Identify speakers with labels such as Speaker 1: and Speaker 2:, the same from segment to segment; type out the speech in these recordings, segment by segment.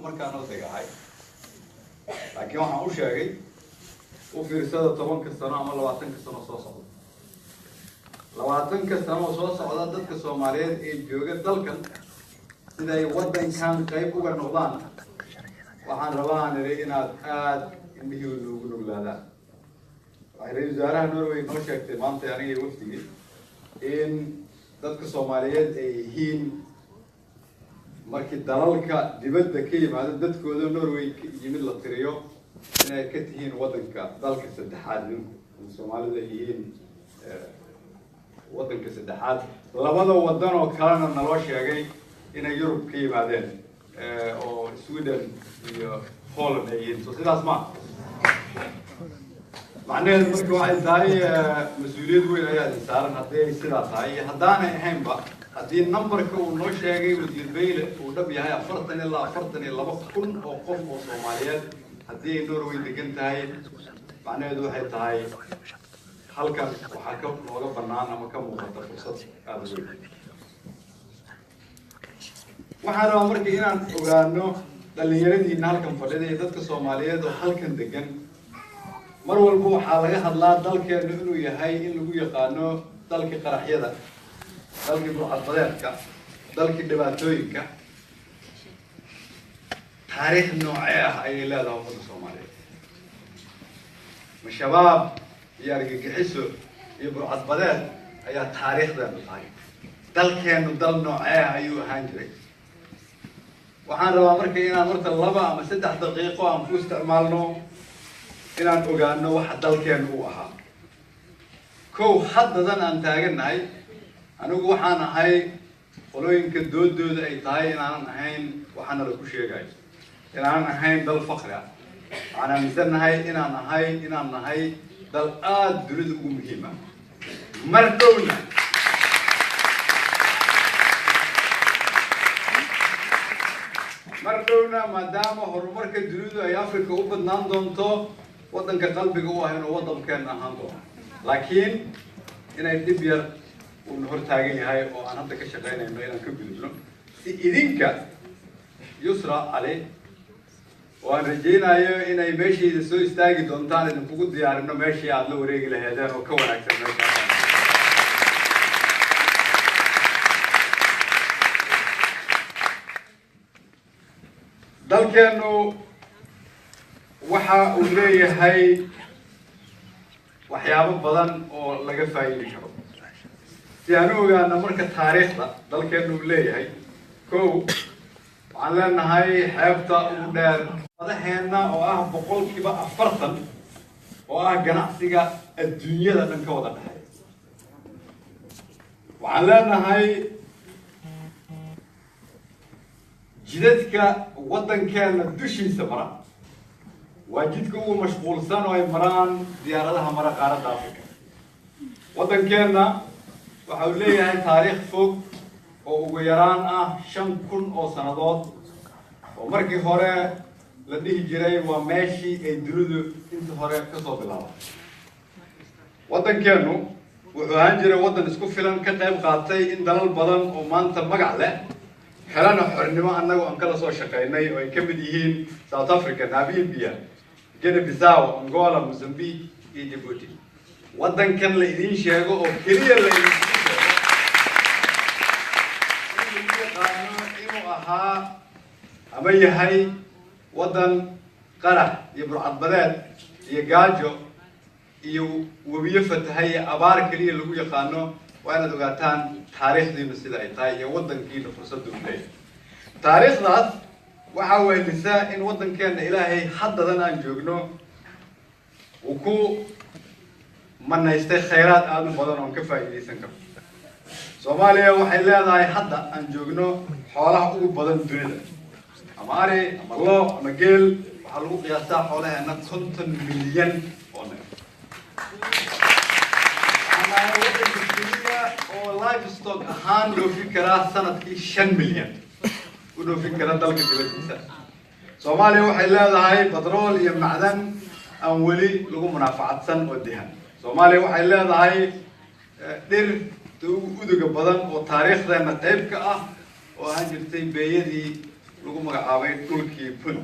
Speaker 1: markaan oo tagay laakiin waxaan u sheegay u fiirsada 10 sano ama 20 sano soo socda 20 sano soo socda dadka Soomaaliyeed ee jooga dalkan sida ay wadankan qayb uga noqdaan waxaan rabaa inaad aad indhihiina ugu nuglaadaan waxay wasaaraha Norway noo sheegtay maanta aniga wafdigii in dadka Soomaaliyeed ay yihiin markii dalalka dibadda ka yimaado dadkooda Norway yimid la tiriyo inay ka tihiin wadanka dalka saddexaad Soomaalida yihiin wadanka saddexaad labada wadan oo kalena naloo sheegay inay Yurub ka yimaadeen oo Sweden iyo Holland ay yihiin so sidaas ma macnaheedu marka waxay tahay mas'uuliyad weyn ayaa saaran haddii sidaas tahay haddaanay ahaynba haddii numberka uu noo sheegay wasiir Beyle uu dhab yahay 40 ilaa 42 kun oo qof oo Soomaaliyeed haddii ay Norway degan tahay macnaheedu waxay tahay halkan waxaa ka looga bannaan ama ka muuqata fursad aad u weyn waxaan rabaa marka inaan ogaano dhalinyaradiina halkan fadhida iyo dadka Soomaaliyeed oo halkan degan mar walba waxaa laga hadlaa dalkeenu inuu yahay in lagu yaqaano dalka qaraxyada dalkii burcadbadeedka dalkii dhibaatooyinka taariikh noocee ah ayay leedahay ummadda Soomaaliyeed shabaab iyo argagixiso iyo burcadbadeed ayaa taariikhdeenu tahay dalkeenu dal noocee ah ayuu ahaan jiray waxaan rabaa marka inaan marka 2 ama 3 daqiiqo aan ku isticmaalno inaan ogaano waxa dalkeenu uu ahaa kow haddadan aan taaganahay anigu waxaan ahay qolooyinka doodooda ay tahay inaanan ahayn waxaana lagu sheegay inaanan ahayn dal faqri ah waxaan aaminsanahay inaan nahay dal aad dunida ugu muhiim ah mar dhowna maadaama horumarka dunidu ay Afrika u badnaan doonto wadanka qalbiga u ah inuu wadankeena ahaan doono laakiin inay dib yar uu hor taagan yahay oo aan hadda ka shaqeynayno inaan ka gudubno si idinka Yusra Ali oo aan rajeynayo inay meeshiida soo istaagi doontaan idin kugu diyaarino meeshii aad la wareegi lahaydeen oo ka wanaagsan meesha dalkeenu waxa uu leeyahay waxyaabo badan oo laga faa'iidi karo si aan u ogaano marka taariikhda dalkeenu leeyahay kow waxaan leenahay xeebta ugu dheer madaxeena oo ah 40% oo ah ganacsiga adduunyada dhan ka wada dhaxay waxaan leenahay jidadka wadankeena dushiisa mara waa jidka ugu mashquulsan oo ay maraan diyaaradaha mara qaaradda Afrika wadankeena waxa uu leeyahay taariikh fog oo ugu yaraan ah 5,000 oo sanadood oo markii hore la dhihi jiray waa meeshii ay dunidu inta hore ka soo bilaabay wadankeenu wuxuu ahaan jiray wadan isku filan ka qayb qaatay in dalal badan oo maanta magac leh helana xornimo annagu aan kala soo shaqeynay oo ay ka mid yihiin South Africa, Namibia, Guinea-Bissau, Angola, Mozambique iyo Djibouti wadankan la idin sheego oo kaliya la idin inuu ahaa ama yahay wadan qarax iyo burcadbadeed iyo gaajo iyo wabiyo fatahay abaar kaliya lagu yaqaano waa inaad ogaataan taariikhdiina sida ay tahay iyo wadankiina fursad u leeyahay taariikhdaas waxa weynisa in wadankeena Ilaahay haddadan aan joogno uu ku manaystay khayraad aad u badan oo ka faa'iideysan karo Soomaaliya waxay leedahay hadda aan joogno xoolaha ugu badan dunida ama ari ama lo ama geel waxa lagu qiyaasaa xoolaheena 50 milyan oo neef oo livestock ahaan loo fikiraa sanadkii 5 milyan u loo fikiraa dalka dibaddiisa Soomaaliya waxay leedahay batrool iyo macdan aan weli lagu munaafacadsan oo dihan Soomaaliya waxay leedahay dhir uduga badan oo taariikhdeena qayb ka ah oo aan jirtay beeyadii lagu magacaabay dhulkii pun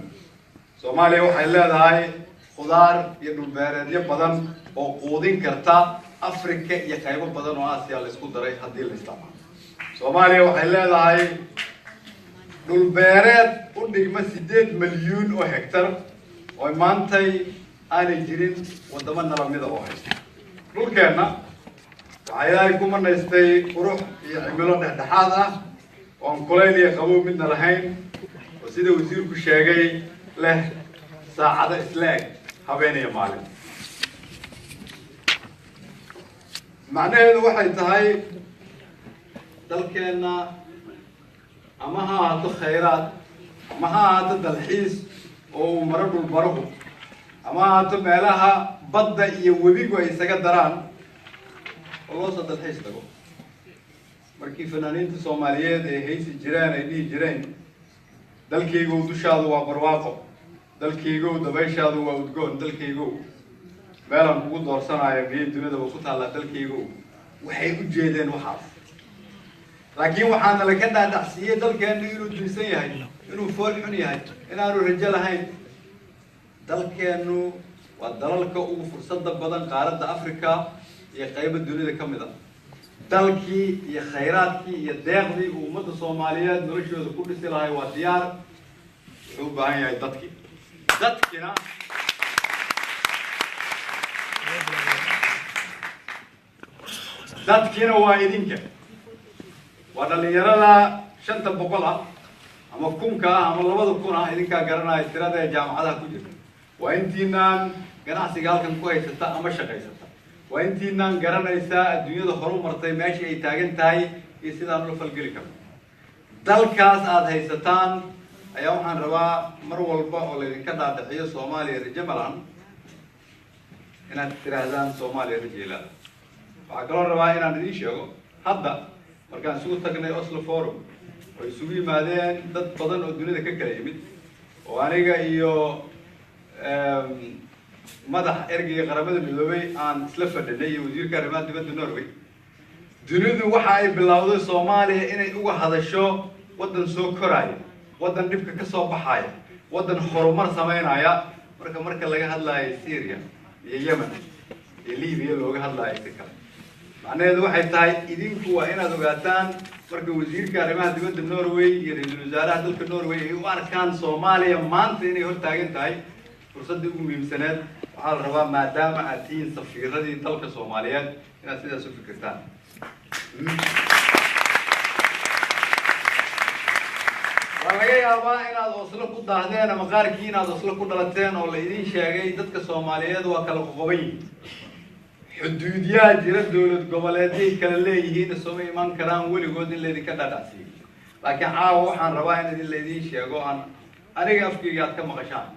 Speaker 1: Soomaaliya waxay leedahay khudaar iyo dhul beereedyo badan oo quudin karta Afrika iyo qaybo badan oo Aasiya la isku daray haddii la isticmaalo Soomaaliya waxay leedahay dhul beereed u dhigma 8 milyuun oo hektar oo maantay aanay jirin wadamo nalamida oo haysta dhulkeena waxay ku manaystay qurux iyo cimilo dhexdhexaad ah oo kuleyl iyo qabow midna lahayn oo sida wasiirku sheegay leh saacado islaag habeen iyo maalin macnaheedu waxay tahay dalkeena ama ha ahaato khayraad ama ha ahaato dalxiis oo maro dhul barahu ama ha ahaato meelaha badda iyo webigu ay isaga daraan oo loo soo dalxiis tago markii fanaaniinta Soomaaliyeed ay haysi jireen ay dhihi jireen dalkaygu dushaadu waa barwaaqo dalkaygu dabayshaadu waa udgoon dalkaygu meelan ugu doorsanayo biyo dunida oo ku taala dalkaygu waxay u jeedeen waxaas laakiin waxaana la ka dhaadhacsiyay dalkeena inuu dunsan yahay inuu fool xun yahay inaanu rajo lahayn dalkeenu waa dalalka ugu fursadda badan qaaradda Afrika iyo qaybo dunida ka mid ah dalkii iyo khayraadkii iyo deeqdii ummadda Soomaaliyeed noloshooda ku dhisi lahay waa diyaar wuxuu u baahan yahay dadkina waa idinka waa dhalinyarada 500 ah ama 1000 ah ama 2000 ah idinkaa garanaya tirada ee jaamacadaha ku jirta waa intiinaan ganacsiga halkan ku haysata ama shaqaysata waa intiinaan garanaysaa adduunyada horumartay meesha ay taagan tahay iyo sidaan ula falgeli karno dalkaas aad haysataan ayaa waxaan rabaa mar walba oo laydinka dhaadhiciyo Soomaaliya rajamalan inaad tiraahdaan Soomaaliya rajeela waxaa kaloo rabaa inaan idin sheego hadda markaan isugu tagnay Oslo Forum oo isugu yimaadeen dad badan oo dunida ka kala yimid oo aniga iyo madax ergeyga qaramada midoobay aan isla fadhinay iyo wasiirka arrimaha dibadda Norway dunidu waxa ay bilowday Soomaaliya inay uga hadasho wadan soo koraya wadan dhibka ka soo baxaya wadan horumar sameynaya marka laga hadlayo Syria iyo Yemen iyo Libya looga hadlayo Afrika macnaheedu waxay tahay idinku waa inaad ogaataan marka wasiirka arrimaha dibadda Norway iyo ra'iisul wasaaraha dalka Norway ay u arkaan Soomaaliya maanta inay hor taagan tahay fursadii ugu muhiimsaneed waxaa la rabaa maadaama aad tihiin safiiradii dalka Soomaaliyeed inaad sidaas u fikirtaan waa laga yaabaa inaad Oslo ku daahdeen ama qaarkii inaad Oslo ku dhalateen oo la idin sheegay dadka Soomaaliyeed waa kala qoqoban xuduudiyaha jira dawlad goboleedyada kala leeyihiin isuma iman karaan weligood in leedin ka dhaadhacsiyo laakiin caawa waxaan rabaa in leedin sheego aan aniga afkayga aad ka maqashaan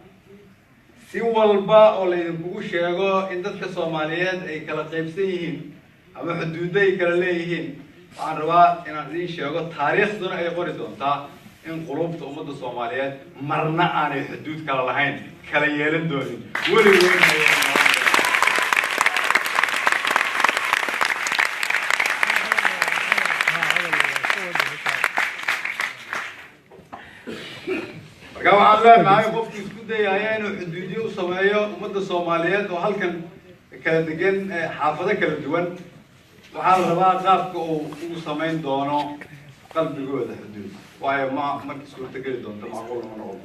Speaker 1: si walba oo leedinkugu sheego in dadka Soomaaliyeed ay kala qaybsan yihiin ama xuduuday kala leeyihiin waxaan rabaa inaan idin sheego taariikhduna ay qori doontaa in qulubta ummadda Soomaaliyeed marna aanay xuduud kala lahayn kala yeelan doonin weligood waxaan leenahay qofkii isku dayaya inuu xuduudiyo u sameeyo ummadda Soomaaliyeed oo halkan kala degan xaafado kala duwan waxaa la rabaa qaabka uu ugu sameyn doono qalbigooda xuduud waayo markii suurtageli doonto macquul ma noqon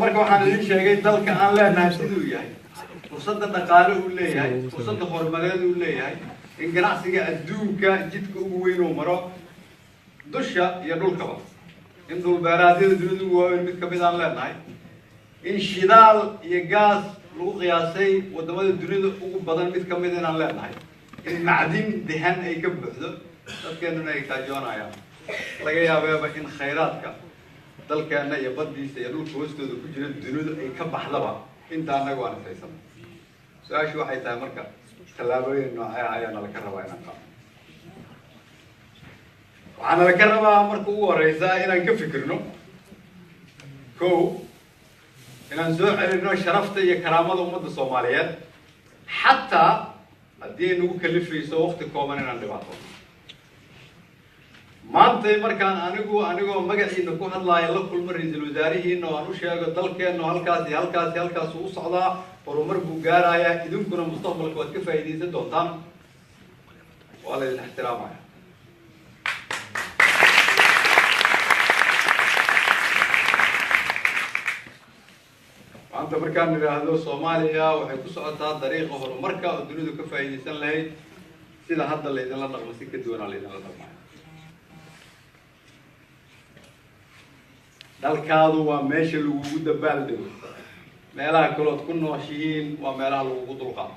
Speaker 1: marka waxaan idin sheegay dalka aan leenahay siduu yahay fursadda dhaqaale uu leeyahay fursadda horumareed uu leeyahay in ganacsiga adduunka jidka ugu weyn uu maro dusha iyo dhulkaba in dhul beeraadyada dunida ugu waaweyn mid kamid aan leenahay in shidaal iyo gaas lagu qiyaasay wadamada dunida ugu badan mid kamid inaan leenahay in macdin dahan ay ka buuxdo dadkeenuna ay kaajoonayaan laga yaabeeba in khayraadka dalkeena iyo baddiisa iyo dhulka hoostooda ku jira dunidu ay ka baxdaba inta anagu aan haysan su-aashu waxay tahay marka tallaabooyin noocee ayaa nala ka rabaa inaan qaado waxaana la ka rabaa marka ugu horeysa inaan ka fikirno kow inaan soo celino sharafta iyo karaamada ummadda Soomaaliyeed xataa haddii ay nagu kalifayso waqti kooban inaan dhibaato maantay markaan anigoo magaciina ku hadlaaya la kulmo ra-iisul wasaarihiina oo aan u sheego dalkeenna halkaas iyo halkaas iyo halkaas uu socdaa horumar buu gaarayaa idinkuna mustaqbalka waad ka faa'iidaysan doontaan waa la idin ixtiraamaya maanta markaan nidhaahdo Soomaaliya waxay ku socotaa dariiqa horumarka oo dunidu ka faa'iidaysan lahayd sida hadda la idin la dhaqmo si ka duwan la idin la dhaqmo dalkaadu waa meesha lagugu dabaaldego meelaha kalood ku nooshihiin waa meelaha lagugu dulqaato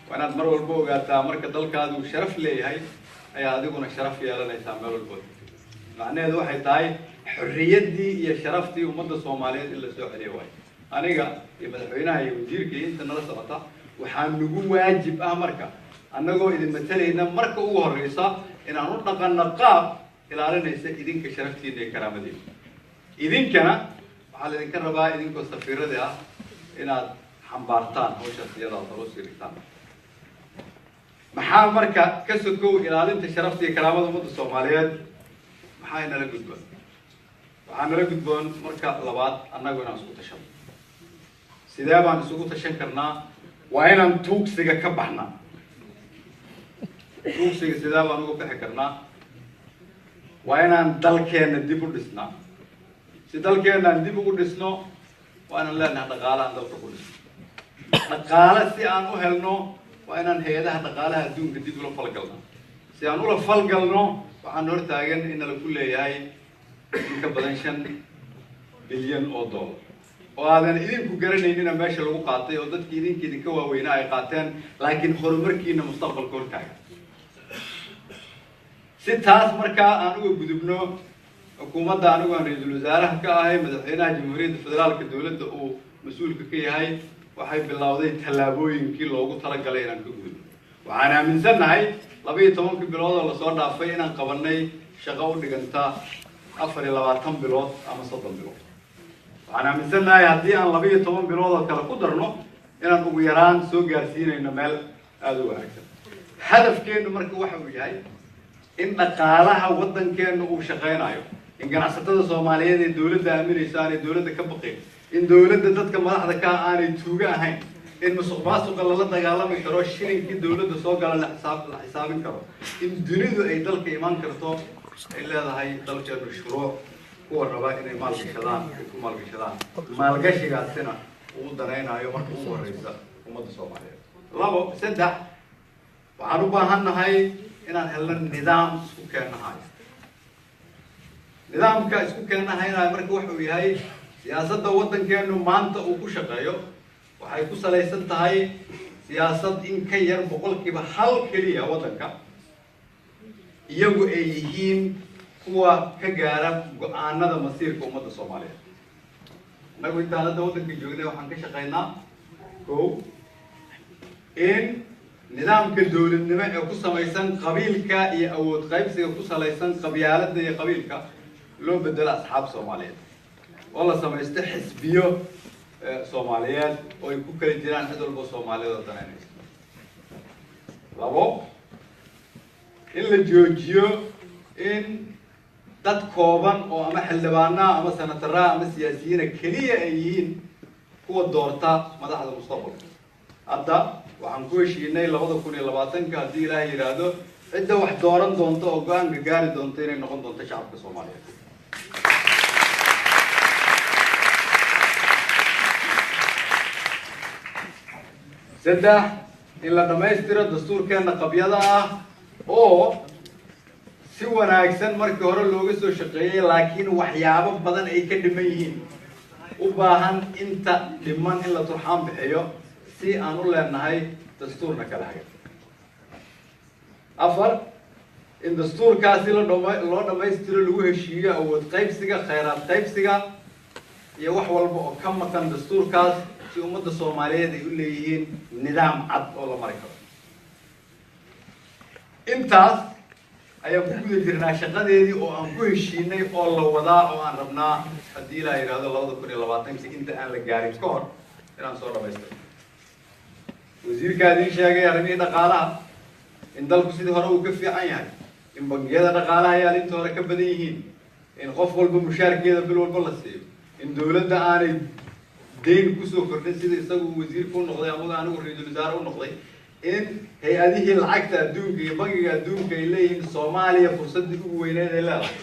Speaker 1: waa inaad mar walba ogaataa marka dalkaadu sharaf leeyahay ayaa adiguna sharaf yeelanaysaa meel walba macnaheedu waxay tahay xorriyaddii iyo sharaftii ummadda Soomaaliyeed in la soo celiyo waay aniga iyo madaxweynaha iyo wasiirka inta nala socota waxaa nagu waajib ah marka annagoo idin matalayna marka ugu horeysa inaan u dhaqanno qaab ilaalinaysa idinka sharaftiina iyo karaamadiina idinkana waxaa la idinka rabaa idinkoo safiirada ah inaad xambaartaan hawshaas iyada aad hor u sii dhigtaan maxaa marka ka sokow ilaalinta sharafta iyo karaamada ummadda Soomaaliyeed maxaa inala gudboon waxaa nala gudboon marka labaad annagu inaan isku tashano sidee baan isugu tashan karnaa waa inaan tuugsiga ka baxnaa tuugsiga sidee baan uga bixi karnaa waa inaan dalkeenna dib u dhisnaa si dalkeenna aan dib ugu dhisno waa inaan leenahay dhaqaale aan dalka ku dhisno dhaqaale si aan u helno waa inaan hay-adaha dhaqaalaha adduunka dib ula falgalno si aan ula falgalno waxaan hortaagan in la ku leeyahay in ka badan 5 bilyan oo dollar oo aadan idinku garanaynin meesha lagu qaatay oo dadkii idinka waaweynaa ay qaateen laakiin horumarkiina mustaqbalka hortaagan si taas markaa aan uga gudubno xukuumadda anigu aan ra-iisul wasaaraha ka ahay madaxweynaha jamhuuriyadda federaalka dowladda uu mas-uulka ka yahay waxay bilowday tallaabooyinkii loogu talagalay inaan ka gudubno waxaan aaminsanahay 12 bilood oo lasoo dhaafay inaan qabanay shaqo u dhiganta 24 bilood ama 30 bilood waxaan aaminsanahay haddii aan 12 bilood oo kale ku darno inaan ugu yaraan soo gaarsiinayno meel aad u wanaagsan hadafkeenu marka waxa uu yahay in dhaqaalaha waddankeenu uu shaqeynayo in ganacsatada Soomaaliyeed ee dawladda aaminaysa ay dawladda ka baqeen in dawladda dadka madaxda ka aanay tuuga ahayn in musuqmaasuqa la dagaalami karo shilinkii dawladda soo gala la xisaabin karo in dunidu ay dalka iman karto ay leedahay dalkeenu shuruuc kuwa raba inay maalgashadaan ku maalgashadaan maalgashigaasina uu danaynayo marka ugu horeysa ummadda Soomaaliyeed labo saddex waxaan u baahannahay inaan helno nidaam isku keenahay nidaamka isku keenahayna marka waxa uu yahay siyaasadda waddankeenu maanta uu ku shaqeeyo waxay ku salaysan tahay siyaasad in ka yar 1% kaliya waddanka iyagu ay yihiin kuwa ka gaara go'aanada masiirka ummadda Soomaaliyeed nagu intaan hadda waddanka joognay waxaan ka shaqeynaa in nidaamka dawladnimo ee ku samaysan qabiilka iyo awood qaybsiga ku salaysan qabyaaladda iyo qabiilka loo bedelo asxaab Soomaaliyeed oo la samaysto xisbiyo Soomaaliyeed oo ay ku kala jiraan cid walba Soomaaliyeed oo danaynaysa labo in la joojiyo in dad kooban oo ama xildhibaana ama senatara ama siyaasiyiin kaliya ay yihiin kuwa doorta madaxda mustaqbalka hadda waxaan ku heshiinay 2020 haddii Ilaahay yiraahdo cidda wax dooran doonto oo go'aan ka gaari doonto inay noqon doonto shacabka Soomaaliyeed saddex in la dhamaystiro dastuurkeena qabyada ah oo si wanaagsan markii hore looga soo shaqeeyay laakiin waxyaabo badan ay ka dhiman yihiin u baahan inta dhiman in la turxaan bixiyo si aan u leenahay dastuurna kala hayo afar in dastuurkaasi loo dhamaystiro lagu heshiiyo awood qaybsiga khayraad qaybsiga iyo wax walba oo ka maqan dastuurkaas si ummadda Soomaaliyeed ay u leeyihiin nidaam cad oo la mari karo intaas ayaan ku guda jirnaa shaqadeedii oo aan ku heshiinay oo la wadaa oo aan rabnaa haddii Ilaahay yiraahdo 2020 inta aan la gaarin ka hor inaan soo dhamaystiro wasiirka idin sheegay arrimihii dhaqaalaha in dalku sidii hore uu ka fiican yahay in bangiyada dhaqaalaha ay inta hore ka badan yihiin in qof walba mushaarkeeda bil walba la siiyo in dawladda aanay deyn kusoo kordhin sida isagu wasiirka u noqday ama anigu ra'iisul wasaare u noqday in hay-adihii lacagta adduunka iyo bangiga adduunka ay leeyihiin Soomaaliya fursadii ugu weyneed ay leedahay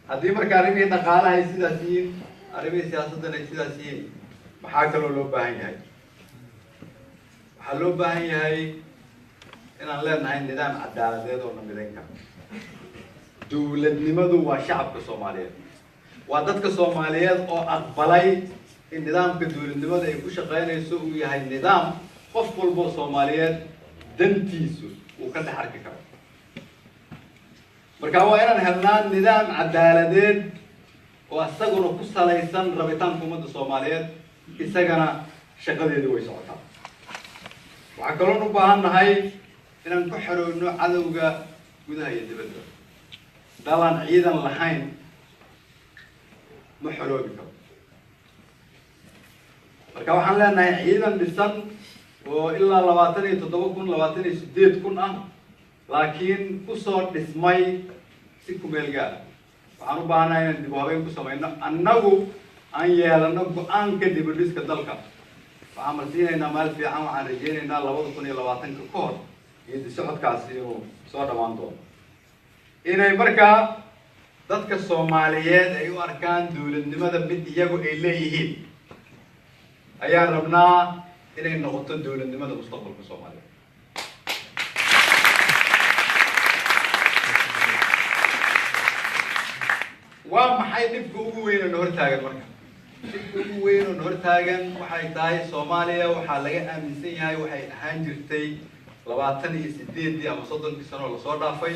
Speaker 1: haddii marka arrimihii dhaqaalaha ay sidaas yihiin arrimihii siyaasaddan ay sidaas yihiin maxaa kaloo loo baahan yahay waxaa loo baahan yahay inaan leenahay nidaam cadaaladeed oo namidayn kara dawladnimadu waa shacabka Soomaaliyeed waa dadka Soomaaliyeed oo aqbalay in nidaamka dawladnimada ay ku shaqeynayso uu yahay nidaam qof walba Soomaaliyeed dantiisu uu ka dhex arki karo marka waa inaan helnaa nidaam cadaaladeed oo asaguna ku salaysan rabitaanka ummadda Soomaaliyeed isagana shaqadeedu way socotaa waxaa kaloo u baahannahay inaan ku xorowno cadowga gudaha iyo dibadda dalaan ciidan lahayn ma xoroobi karo marka waxaan leenahay ciidan dhisan oo ilaa 27,000 28,000 ah laakiin kusoo dhismay si ku meel gaar waxaan u baahanahay inaan dib u habeyn ku samayno annagu aan yeelano go-aanka dib u dhiska dalka waxaan marsiinaynaa meel fiican waxaan rajaynaynaa 2020 ka hor iyo socodkaasi inuu soo dhammaan doono inay markaa dadka Soomaaliyeed ay u arkaan dawladnimada mid iyagu ay leeyihiin ayaan rabnaa inay noqoto dawladnimada mustaqbalka Soomaaliyeed waa maxay dhibka ugu weyn oo hortaagan marka dhibka ugu weyn oo hortaagan waxay tahay Soomaaliya waxaa laga aaminsan yahay waxay ahaan jirtay 28 ama 30 sano la soo dhaafay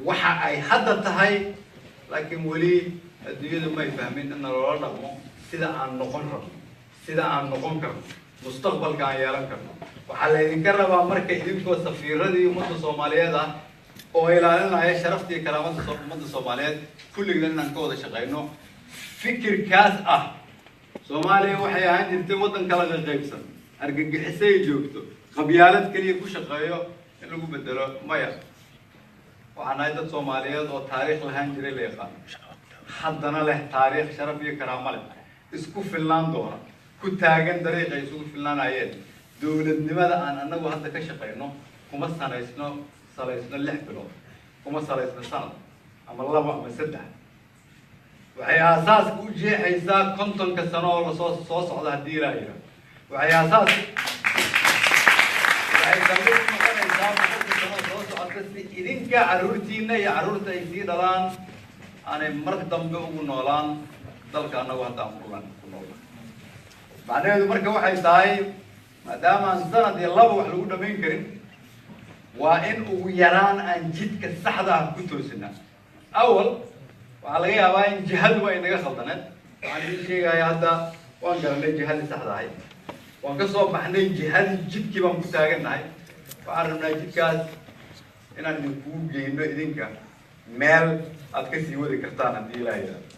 Speaker 1: waxa ay hadda tahay laakiin wali adduunyadu ma fahmin in loola dhaqmo sida aan noqon rabno sida aan noqon karno mustaqbalka aan yeelan karno waxaa la idinka rabaa marka idinkoo safiiradii ummadda Soomaaliyeed ah oo ilaalinaya sharafta iyo karaamada ummadda Soomaaliyeed kulligeena inaan ka wada shaqeyno fikirkaas ah Soomaaliya waxay ahaan jirtay waddan kala qaybsan argagixisay joogto qabyaalad kaliya ku shaqeeyo in lagu bedelo maya waxaan ahay dad Soomaaliyeed oo taariikh lahaan jiray la yaqaan haddana leh taariikh sharaf iyo karaamo leh isku filnaan doona ku taagan dariiqa isugu filnaanayeen dawladnimada aan annagu hadda ka shaqeyno kuma salaysno 6 bilood kuma salaysno sanad ama 2 ama 3 waxay aasaas u jeexaysaa 50 sano oo la soo socda hadii la yiraahdo waxay aasaas waxay kamid noqonaysaa 50 sano soo socda si idinka caruurtiina iyo caruurta ay sii dhalaan aanay mar dambe ugu noolaan dalka annagu hadda aan ku noolnahay macnaheedu marka waxay tahay maadaama aan sanad iyo 2 wax lagu dhamayn karin waa in ugu yaraan aan jidka saxda ah ku toosinaa awal waxaa laga yaabaa in jihadu ay naga khaldaneed waxaan idin sheegayaa hadda waan garanay jihadii saxda ahayd waan ka soo baxnay jihadii jidkii baan ku taagannahay waxaan rabnaa jidkaas inaan idinkugu geyno idinka meel aad ka sii wadi kartaan haddii ilaa yidhaahdo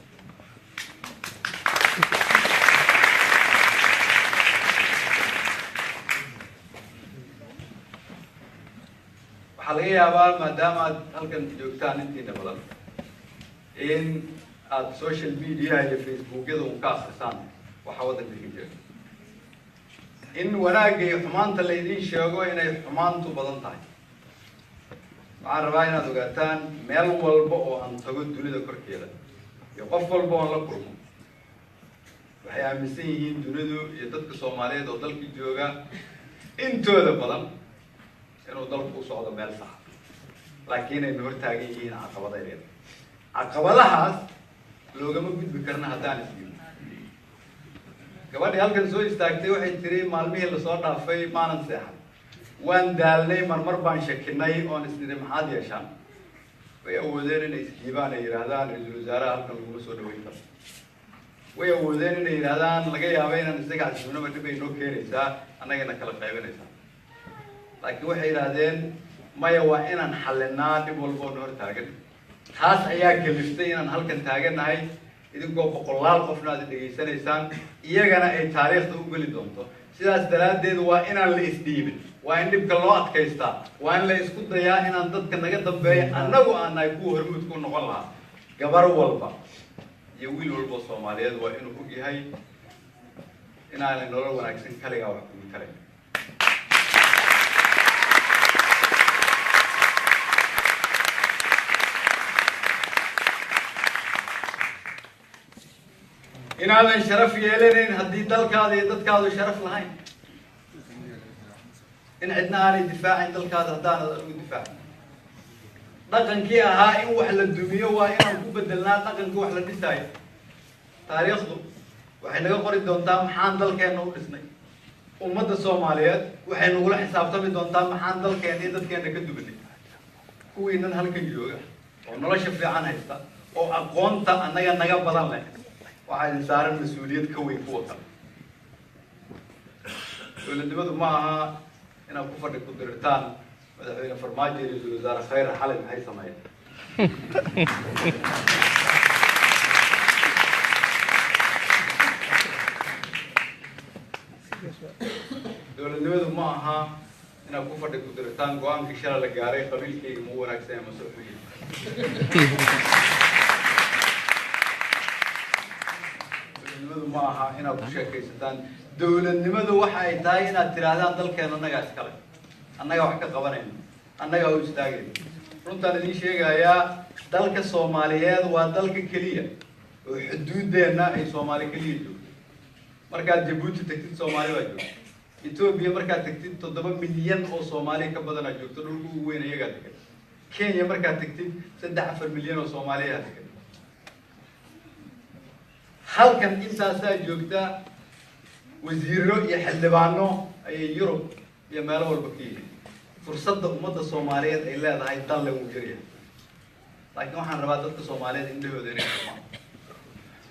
Speaker 1: waxaa laga yaabaa maadaama aad halkan joogtaan intiina badan in aad social media iyo facebookyada un ka akhrisaan waxa waddanka ka jira in wanaagga iyo xumaanta la idin sheego inay xumaantu badan tahay waxaan rabaa inaad ogaataan meel walba oo aan tago dunida korkeeda iyo qof walba oo la kulmo waxay aaminsan yihiin dunidu iyo dadka Soomaaliyeed oo dalka jooga intooda badan inuu dalku u socdo meel sax laakiin ay hor taagan yihiin caqabado yaryar caqabadahaas loogama gudbi karna haddaan isdiin gabadhii halkan soo istaagtay waxay tiri maalmihii la soo dhaafay maanan seexan waan daalnay marmar baan shakinay oon isniri maxaad yeeshaan way awoodeen inay isjiibaan ay yidhaahdaan ra'iisul wasaaraha halkan laguma soo dhaweyn karo way awoodeen inay yidhaahdaan laga yaabo inaan isaga casuunaba dhib ay noo keenaysaa annagana kala qaybinaysaa laakiin waxay yidhaahdeen maya waa inaan xallinaa dhib walba oo hor taagan taas ayaa kaliftay inaan halkan taagannahay idinkoo boqolaal qofna aad dhegaysanaysaan iyagana ay taariikhda u geli doonto sidaas daraaddeed waa inaan la isdhiibin وإن نبقى الله كيستا وإن لا يسكت يا إن أنت كنجد بيا أنا وأنا يكون هرمت كون نقولها جبر والبا يويل والبا الصوماليات وإنه هو هاي إن أنا نور ونكسن كلي أو حكومي كلي إن هذا الشرف يلين هدي دلك هذا يدك هذا شرف لهاي إن عندنا على دفاع عند دلك هذا هدانا الدفاع لكن كي هاي وحلا الدنيا وإن أبو بدلنا لكن كي وحلا الدفاع تاريخه وحنا نقول الدونتام حان دلك إنه لسنا أمة الصوماليات وحنا نقول حساب تبي دونتام حان دلك إنه يدك إنه كدبني هو إن هالكن جوجا ونلا شفيع عن هيستا أو أقوانتا أنا بدل له waxay saaran mas'uuliyad ka weyn kuwa kale dowladnimadu ma aha inaad ku fadhi ku dirtaan madaxweyne farmaajo iyo ra'iisul wasaare khayr xalay maxay sameeyeen dowladnimadu ma aha inaad ku fadhi ku dirtaan go'aankii shalay la gaaray qabiilkayga ma wanaagsan ama soo xuyay ما ها هنا بشيء كيستان دولة النمذ وحي تاين التراثان ذل كان النجا إسكال النجا وحكة قبرين النجا هو يستاجر رنت على ذي شيء يا ذلك الصوماليات وذلك كلية وحدود دينا أي صومالي كلية مركز جيبوتي تكتير صومالي واجو إثيوبيا مركز تكتير تضرب مليون أو صومالي كبدنا جو تقولوا وين يقعد كينيا مركز تكتير 16 مليون أو صومالي هذا هل كان إنسان ساجوكتا وزيرو يحلبانو أي يوروب يماله البكية فرصة أمة الصومالية إلا هذا يطلع مجرية لكن وحنا رباطات الصومالية عنده ذي نعم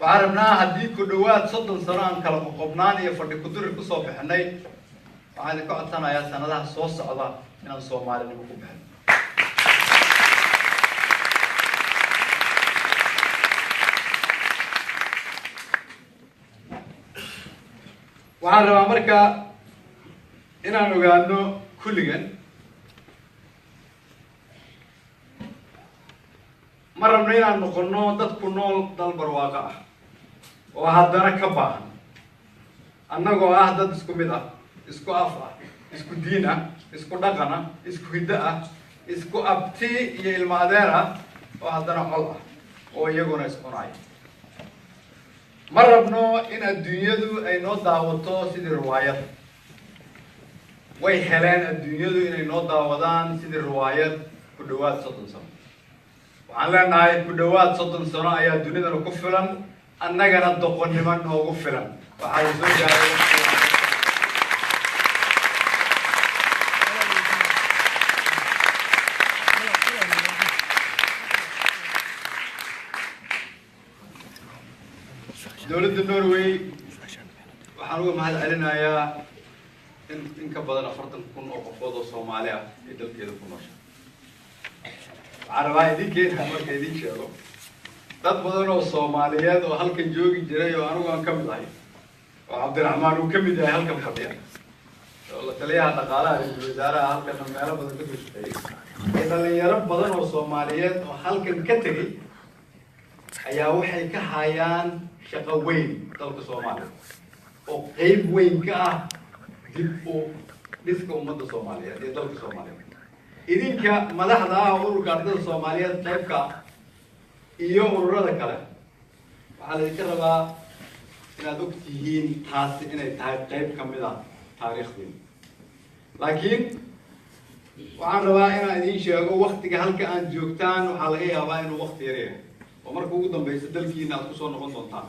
Speaker 1: وعرفنا هدي كدوات صدق سران كلام قبنان يفرد كدر كصوب حناي وعند قعد سنة يا سنة ده صوص على من الصوماليين بكون بحن waxaan rabaa marka inaan ogaano kulligan ma rabno inaan noqono dad ku nool dal barwaaqo ah oo haddana ka baahan annagoo ah dad isku mid ah isku af ah isku diin ah isku dhaqan ah isku hiddo ah isku abti iyo ilmo adeer ah oo haddana col ah oo iyaguna iscunaya ما ربنا إن الدنيا دو أي نوع دعوته سيد الروايات ويحلان الدنيا دو إن نوع دعوتان سيد الروايات كدوات صدق سنة وعلى ناي كدوات صدق سنة أي الدنيا دو كفلا أننا كنا تقول نمان هو كفلا وعايزون جاي دولة النرويج وحنقول ما هذا علينا يا إن كبدنا فرط نكون أقفاض الصومالية يدل كذا كناش عربي دي كده هم كذي شغله تبدنا الصوماليات وهل كان جوجي جري وأنا وأنا كم لاي وعبد الرحمن وكم جاي هل كم خبير والله تلاقيها تقالة الوزارة هل كان ماله بدنا كتير إذا اللي يرب بدنا الصوماليات وهل كان كتير ayaa waxay ka hayaan shaqo weyn dalka Soomaaliya oo qayb weyn ka ah dib u dhiska ummadda Soomaaliyeed ee dalka Soomaaliya idinka madaxda ururka ardayda Soomaaliyeed qaybka iyo ururada kale waxaa la idinka rabaa inaad og tihiin taasi inay tahay qayb ka mid ah taariikhdeena laakiin waxaan rabaa inaan idin sheego waqtiga halka aan joogtaan waxaa laga yaabaa inuu waqti yar yahay ومركو قدام بيسدل كينا تكسر نقطة طان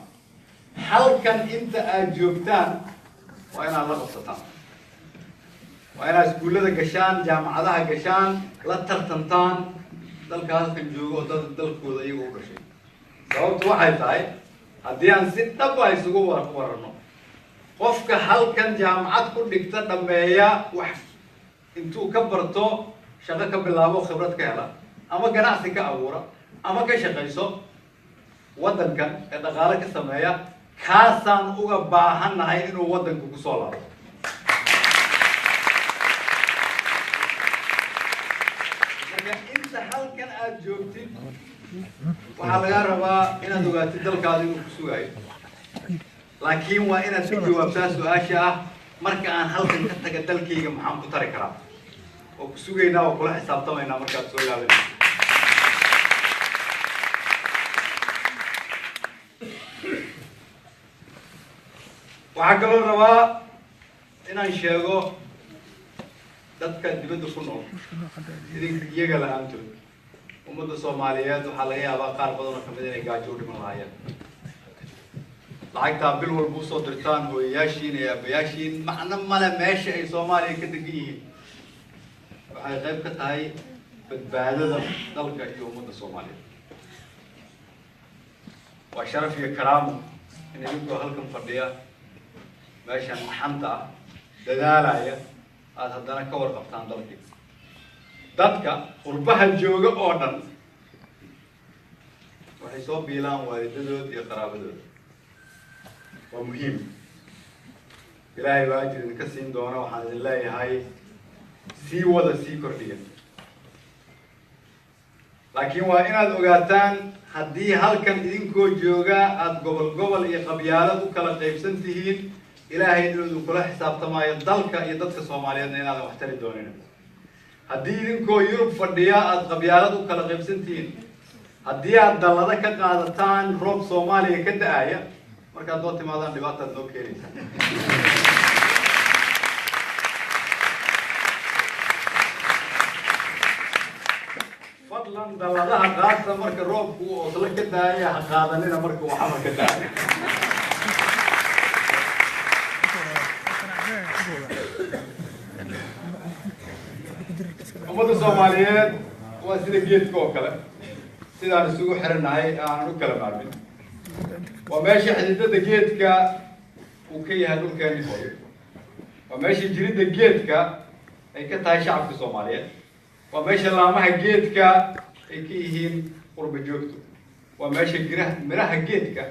Speaker 1: هل كان أنت أجوبتان وأنا الله قصتان وأنا سكولة قشان جامعة ده قشان لا ترتنتان دل كاس كنجوجو دل كودا يجوا بشيء سوت واحد تاي هديان ستة باي سجوا ورنو قفك هل كان جامعة كل دكتور دمية واحد أنتوا كبرتوا شغلك بالله خبرتك هلا أما جناسك أورا أما كشغيسو ودن كان كدغالك السماية كاسان أوجا باهن هاي إنه ودن كوكسولا inta halkan aad joogtid waxaa laga rabaa inaad ogaatid dalkaada inuu ku sugayo laakiin waa inaad ka jawaabtaa su-aasha ah marka aan halkan ka taga dalkayga maxaan ku tari karaa oo ku sugaynaa oo kula xisaabtamaynaa markaad soo laabanayso waxaa kaloo rabaa inaan sheego dadka dibadda ku nool iyaga la-aantood ummadda Soomaaliyeed waxaa laga yaabaa qaar badan oo kamid inay gaajo u dhiman lahaayeen lacagtaa bil walba usoo dirtaan hooyayaashiin iyo aabayaashiin macno male meesha ay Soomaaliya ka degan yihiin waxay qayb ka tahay badbaadada dalka iyo ummadda Soomaaliyeed waa sharaf iyo karaamo in idinkoo halkan fadhiya meeshan xanta dadaalaya aad haddana ka warqabtaan dalkii dadka qurbaha jooga oo dhan waxay soo biilaan waalidadood iyo qaraabadooda waa muhiim ilaahay baa ajir idinka siin doona waxaan idin leeyahay sii wada sii kordhiya laakiin waa inaad ogaataan haddii halkan idinkoo jooga aad gobol iyo qabyaalad u kala qaybsan tihiin ilaahay inuu kula xisaabtamayo dalka iyo dadka Soomaaliyeedna inaadan wax tari doonin haddii idinkoo Yurub fadhiya aad qabyaalad u kala qaybsan tihiin haddii aad dallada ka qaadataan roob Soomaaliya ka da'aya markaad doo timaadaan dhibaataad noo keenaysaa fadlan dalladaha qaadta marka roobku oo isla ka da'aya ha qaadanina marka uu xamar ka da'aya ummadda Soomaaliyeed waa sida geedka oo kale sidaan isugu xiranahay aan u kala maarmin waa meesha xididada geedka uu ka yahay dhulkeeni hore waa meesha jiridda geedka ay ka tahay shacabka Soomaaliyeed waa meesha laamaha geedka ay ka yihiin qurba joogto waa meesha miraha geedka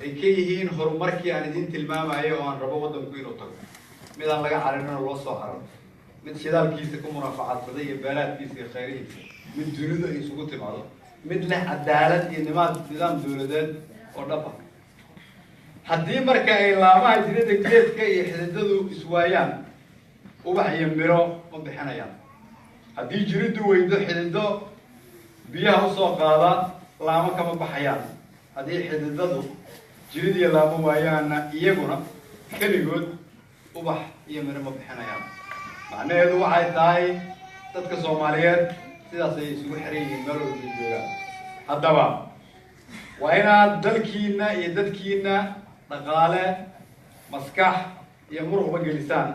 Speaker 1: ay ka yihiin horumarkii aan idin tilmaamayo oo aan rabo waddanku inuu tago mid aan laga carinino loo soo xaro mid shidaalkiisa ku munaafacaadsaday iyo beeraadkiisa iyo khayrihiisa mid dunidu ay isugu timaado mid leh cadaalad iyo nidaam dowladeed oo dhab ah haddii marka ay laamaha jirida geedka iyo xididadu iswaayaan ubax iyo miro ma bixinayaan haddii jiridu weydo xidido biyaha usoo qaada laamo kama baxayaan haddii xididadu jirid iyo laamo waayaanna iyaguna keligood ubax iyo miro ma bixinayaan macnaheedu waxay tahay dadka Soomaaliyeed sidaas ay isugu xiran yihiin meel walba joogaan haddaba waa inaad dalkiina iyo dadkiina dhaqaale maskax iyo muruqba gelisaan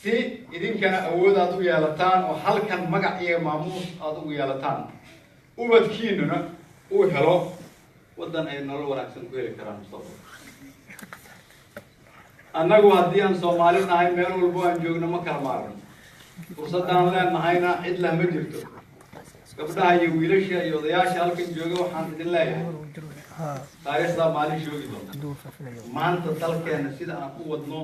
Speaker 1: si idinkana awood aad u yeelataan oo halkan magac iyo maamuus aad ugu yeelataan ubadkiinuna uu helo waddan ay nolol wanaagsan ku heli karaan mustaqbalka annagu haddii aan Soomaali nahay meel walba aan joogno ma kala maarno fursadaan leenahayna cid leh ma jirto gabdhaha iyo wiilasha iyo odayaasha halkan jooga waxaan idin leeyahay taariikhda maalin joogi doonta maanta dalkeena sida aan u wadno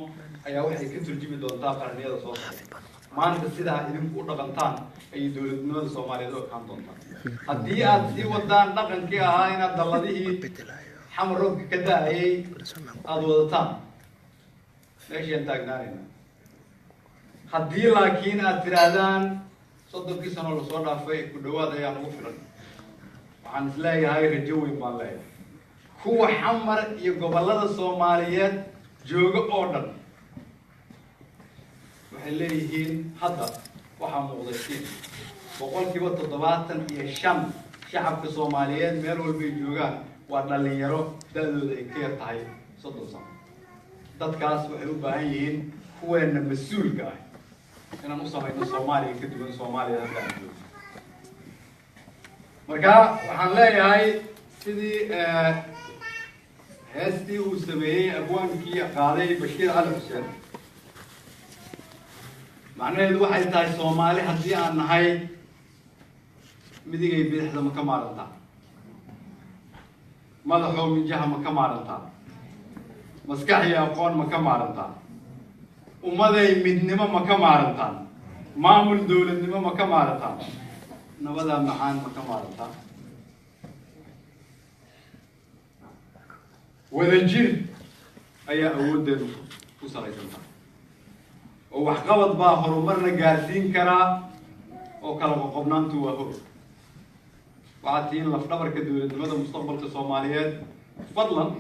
Speaker 1: ayaa waxay ka turjumi doontaa qarniyada soo socda maanta sida aad idinku u dhaqantaan ayay dowladnimada Soomaaliyeed u ekaan doontaa haddii aad sii wadaan dhaqankii ahaa inaad dalladihii xamar roobka ka da'ayay aad wadataan meeshaan taagnaanayna haddii laakiin aad tirahdaan 30 sano la soo dhaafay ku dhawaad ayaan ugu filan waxaan isleeyahay rajo weyn baan leeyahay kuwa xamar iyo gobollada Soomaaliyeed jooga oo dhan waxay leeyihiin hadda waxaa muuqday si boqolkiiba 75 shacabka Soomaaliyeed meel walba ay joogaan waa dhalinyaro da'dooda ay ka yar tahay 30 sano dadkaas waxay u baahan yihiin kuweena mas'uulka ah inaan u samayno Soomaaliya ka duwan Soomaaliya hadda aan joogno marka waxaan leeyahay sidii heestii uu sameeyey abwaankii qaaday Bashiir Cali Xuseen macnaheedu waxay tahay Soomaali haddii aan nahay midigay bidixda ma ka maarantaa madaxoo minjaha ma ka maarantaa maskax iyo aqoon ma ka maarantaa ummaday midnimo ma ka maarantaan maamul dowladnimo ma ka maarantaan نبذا معان مكمارتا وذنجير أي أود وصل يسمع وحقبض باهر ومرنا قارسين كرا وكلام قبنان توهو وعاتين لفنبر كدولة مدى مستقبل الصوماليات فضلا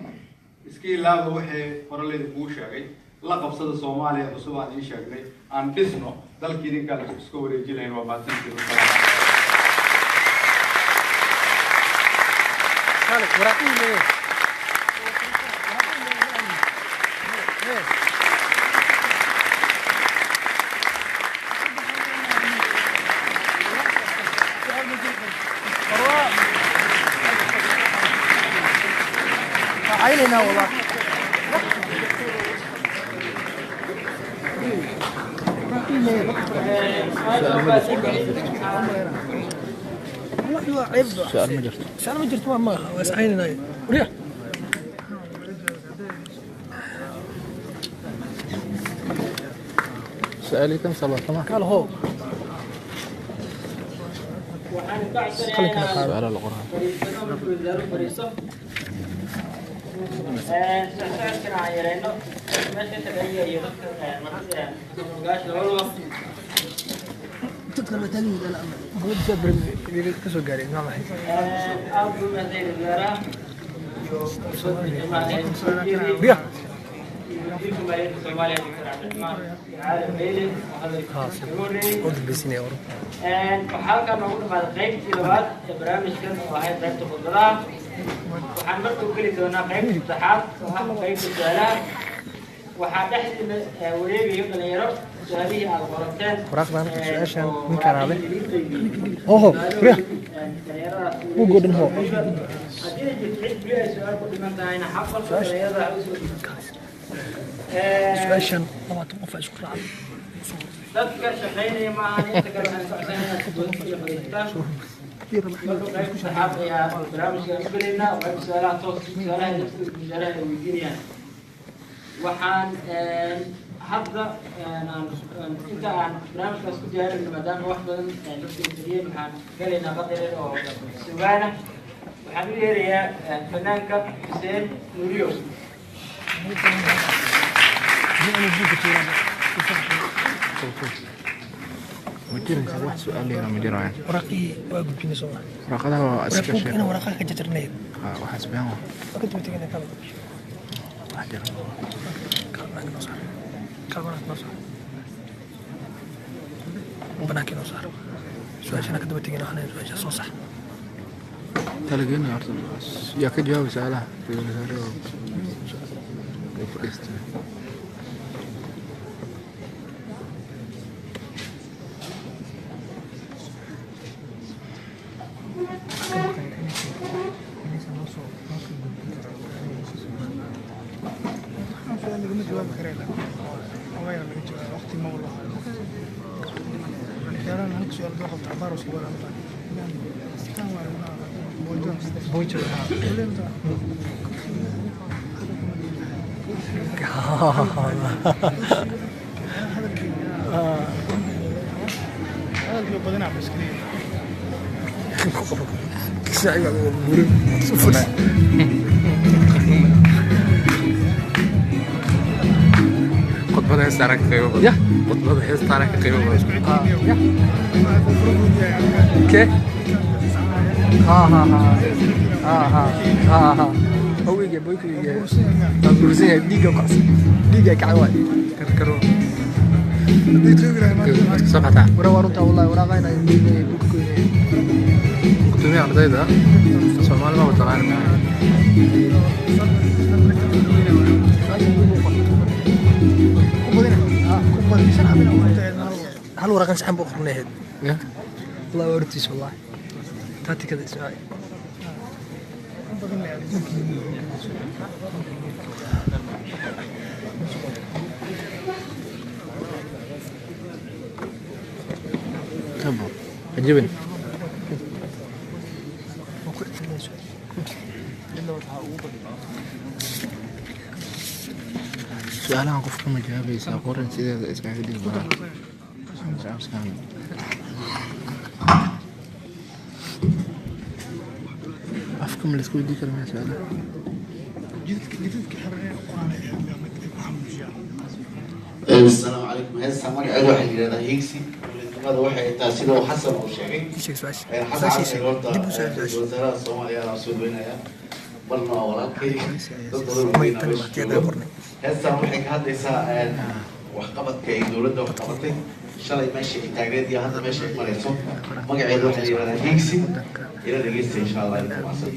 Speaker 1: اسكي لا وحي فرلي بوشاقي لقب صد الصوماليا وصبع دي شاقي عن بسنو دل كيدين كان سكوري جيلين وبعدين كيلو
Speaker 2: خالد ورقي ليه عيننا والله سؤال ما جرت ما بس عيننا وريح
Speaker 3: سؤالي كم صلاة
Speaker 2: قال هو
Speaker 3: سؤال القرآن
Speaker 2: تذكر تاني لا بود جبر كسو غاري ما معي بيا قد بسني أورو
Speaker 4: وحالكا نقول بعد قيب كيلوات برامج كان وهي قيب تفضلها وحنبت كل دونا قيب التحاب قيب الزلال وحدحت وريبي يبدأ يرى سؤاليه على الغرفتين
Speaker 2: وراقبا سؤاشا من كان عليه هو بيا مو قدن هو
Speaker 4: أدينا جبت بيها سؤال كل ما انتهينا حفظ
Speaker 2: سؤاشا طبعا توقف شكرا
Speaker 4: تذكر شقيني ما نتكلم عن سؤالنا يا برامج قبلنا وقبل سؤالات سؤالها نفس الجلال ويجينيان وحان هذا انت عن برامج كاسكو ديار ما دام واحد نفس الجديد وحان قالنا قدر او سوانا وحان يا فنانك حسين نوريو
Speaker 3: مدير واحد سؤال لي مدير عام
Speaker 2: ورقي واقف فيني صور
Speaker 3: ورقة هو أسكر شيء
Speaker 2: أنا ورقة كجترني
Speaker 3: واحد سبعة
Speaker 2: كنت بتجينا كم
Speaker 3: واحد
Speaker 2: كلامك نصر كلامك نصر وبناك نصر سؤال أنا كنت بتجينا إحنا سؤال صح
Speaker 3: تلاقيني أرسل يا كجواب سؤاله في الهرو وفرست خطبة هستارك قيوبة يا خطبة هستارك قيوبة كي هو يجي بويك يجي بروسيا ديجا قص ديجا كعوالي كركرو صفحة
Speaker 2: ورورنتا والله وراغينا بوك
Speaker 3: كنت مي عرضي ده سومال ما بطلعنا
Speaker 2: هل ورقة سحب أخرى نهد
Speaker 3: يا
Speaker 2: والله ورتيش والله تاتي كذا سؤال
Speaker 3: تمام عجبني سؤالها قف كم جوابي سأقول سيدا إسمع فيديو برا جدك من السكول دي كلمة سؤال
Speaker 2: جدك حرية قرآن
Speaker 5: السلام عليكم هسه magaceedu waxa la yiraahdaa Higsi ولكن waxay tahay sida uu Xasan uu sheegay
Speaker 3: شيء سؤال
Speaker 5: Xasan wasaaradda Soomaaliya la soo weynaya balna walaalkay hessan waxay ka hadlaysaa wax qabadka ay dawladda wax qabatay shalay meesha ay taagneed iyo hadda meesha ay marayso magaceedu waxa la yiraahdaa Higsi ila dhageysta insha Allah inta wacsan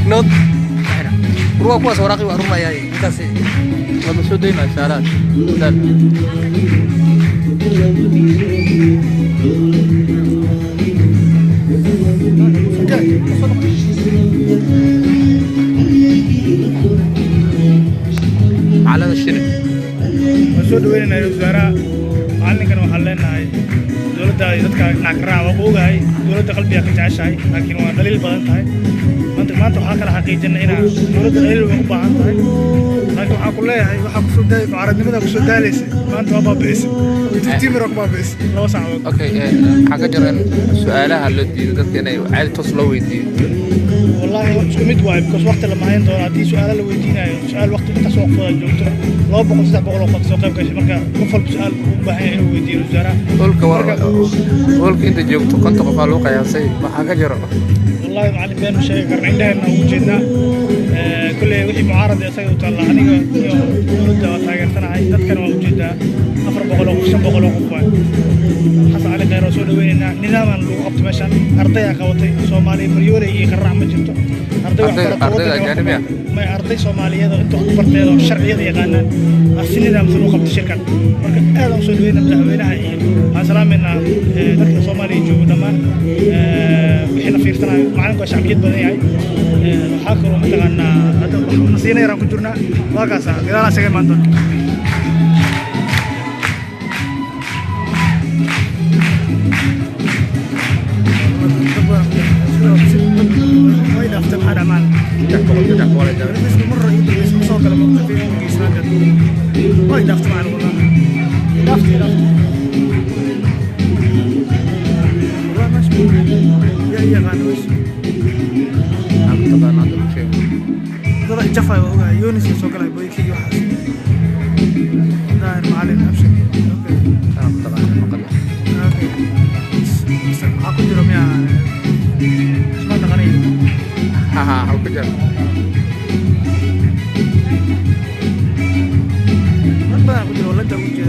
Speaker 3: نوت روح كواس وراقي وأروح ياي كاسي لما شو دينا شارات على الشرك
Speaker 2: مسؤول وين الوزراء معلن كانوا حلنا هاي دولة يدك نكرا وقوجا هاي دولة قلبي كتعش هاي لكن هو دليل بدن هاي ما أنت حاكر حقيقة هنا دولة دليل وقبعان هاي لكن حقول لي هاي وحق سوداء عرض نمدا سوداء ليس ما أنت أبى بس تيجي ركبة بس لو سعود
Speaker 3: أوكي حاجة جرّن سؤالها اللي ذكرت أنا عاد تصلوا ويدي
Speaker 2: والله شو مدواي بس وقت لما هين دور عدي سؤال اللي ويدينا سؤال وقت أنت سوق فوق الدكتور لو بقول سبب بقول وقت سوق كيف مركا كفل سؤال وبهين إنه ويدي الوزراء
Speaker 3: قولك أنت جوكت كنت قفالو قياسي ما حاجة جرّن
Speaker 2: والله معلم بين شيء قرن عندنا وجدنا كل وحي معارض يصير وطلع أنا ودة وتاجرتنا هاي تذكر وجدنا أفر بقولوا وشن بقولوا قبوان حتى على غير رسول وين نظاما لو قبت مشان أرضية قوتي سومالي مريولي يقرع مجنتو
Speaker 3: أرضية أجانبية
Speaker 2: ما أرضي سومالية أنتو برتيلو الشرعية يقانا أرسل نظام سلو قبت شركة مركب هذا رسول وين مدهوينها سلامنا ذكر سومالي جو دمان وحنا فيرتنا معلم شعبية بدنيا حاكروا متغنى نسينا يرام كجورنا واقاسا قدرنا سجل مانتون وين أفتح هذا مان تحكوا ولا ده بس مرة يدرس مسوق لما في إسرائيل وين أفتح معنا والله أفتح والله مشكور يا غانوس
Speaker 3: طبعا هذا شيء
Speaker 2: ترى جفا يونس يسوق له بيكي واحد داير معلم أبشر
Speaker 3: طبعا مقلع
Speaker 2: aku jerumnya semua tangan ini
Speaker 3: haha aku kejar
Speaker 2: apa aku jerum lagi jauh je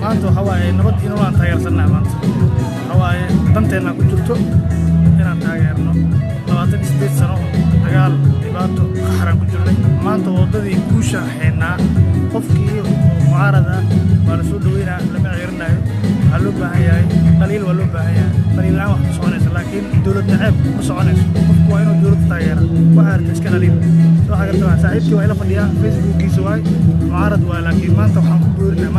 Speaker 2: maanta waxa waaye nabad inuu aan taageersanaa maanta waxa waaye danteena ku jirto inaan taageerno 28 sano dagaal dhibaato qaxran ku jirnay maanta wadadii guusha xeenaa qofkii mucaarada waa la soo dhaweynaa lama ciirinayo waxaa loo baahan yahay qaliil waa loo baahan yahay qaliil aan wax ku soconaysa maaragta iska dhalin waxaa gartaa saaxiibkii waa ila fadhiyaa facebookiisa waay mucaarad waay laakiin maanta waxaan ku boorinaa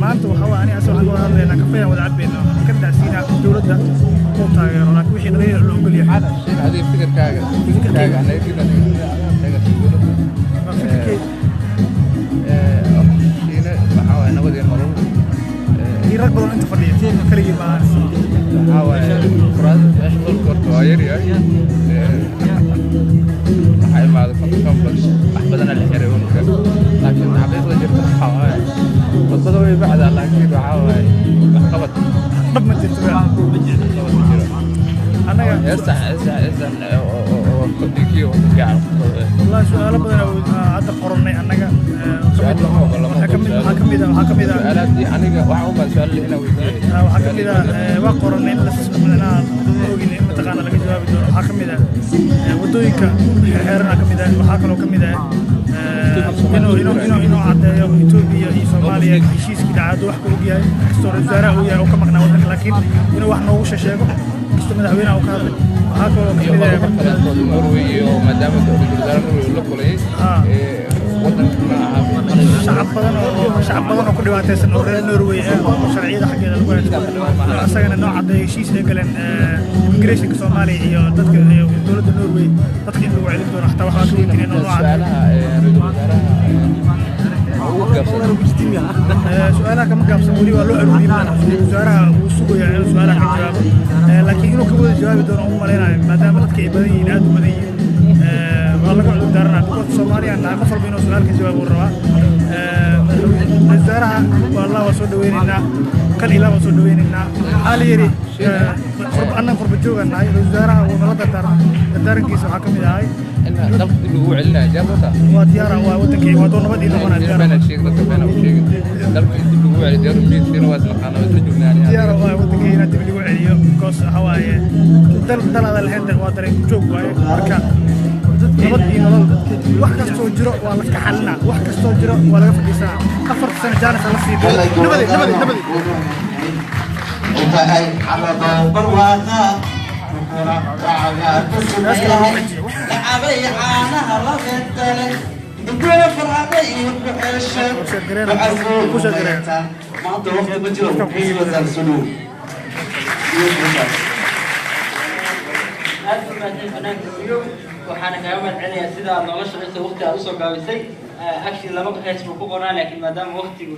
Speaker 2: maanta waxaa waa ani asa waxaan wada hadlaynaa kafeeyaan wada cabbeynaa ka dhacsiinaa dowladda ku taageero laakiin wixii dhalinyar loo ogol yahay
Speaker 3: adiga fikirkaaga nabadii nolol
Speaker 2: rag badan inta fadhiya keligii maahan
Speaker 3: waxaa waaye kuraasta meesha dhulka horta waa yaryahay waxaa imaada konton bad wax badana la xiray unka laakiin xaqiiqda jirta waxaa waaye wadbada way bacdaa laakiin waxaa waaye waxqabad
Speaker 2: dhab ma jirto annaga
Speaker 3: heestan oo kordhigiyo gacan
Speaker 2: والله سؤال بدنا هذا قرني أنك حكمي
Speaker 3: سؤالاتي أنا وعوما سؤال اللي هنا
Speaker 2: وحكمي وقرني لسه بدنا نقول متقنا لك جواب دور حكمي ودويك حيرنا حكمي وحكلو حكمي إنه عاد إثيوبيا سوماليا هشيس كده عاد وحكوا جاي ستور الزراعة ويا وكمقنا ودك لكن إنه واحد وش شيء مدحوينها oo ka hadlay waxa kaloo kamid ah
Speaker 3: Norway oo maadaama dowladda Norway la kulay wadanka
Speaker 2: shacab badan oo ku dhibaataysan oo reer Norway oo sharciyada xageeda lagu haysto asagana nooc caday heshiis ay galeen immigration Soomaaliya iyo dadka dowladda Norway dadka in lagu celin doono xataa waxa ka weyn inuu nooc سؤالها كم قابس مولي والله أروي من سؤالها وسوق يعني سؤالها كجواب لكن إنه كبر الجواب دون أم علينا ما دام بدك بدي ناد بدي والله كل دارنا تقول سوماليا أنا مفر بينه سؤال كجواب والروا سؤالها والله وصل ويننا كل إله وصل ويننا حاليري قرب أنا قرب الجوع الناي سؤالها ومرات الدار كيس حكم هاي
Speaker 3: dalka dib ugu celinaa jaarta
Speaker 2: waa diyaar ah waa wadankii waa doon nabad iyo nabad diyaar
Speaker 3: ah sheegay dalka dib ugu celi diyaar miiskiina waa isla joognaan
Speaker 2: diyaar ah wadankii inaa dib ugu celiyo koos hawaaye dalada lahayn waa dareen joog waaye marka nabad iyo nolol wax kastoo jiro waa la ka xalina wax kastoo jiro waa laga fadhiisaa 4 sano jaanis la sii nabad
Speaker 5: inta ay xalado barwaaqo لعبي عانها لغتلي نقول فرعبي وبحشة ما أنت وقت بجرب في وزن سلوك
Speaker 4: waxaana kaga mahadcelinayaa sida aad noola shaqaysay waqti aad usoo gaabisay actually lama facebook ku qornaa laakiin maadaama waqtigu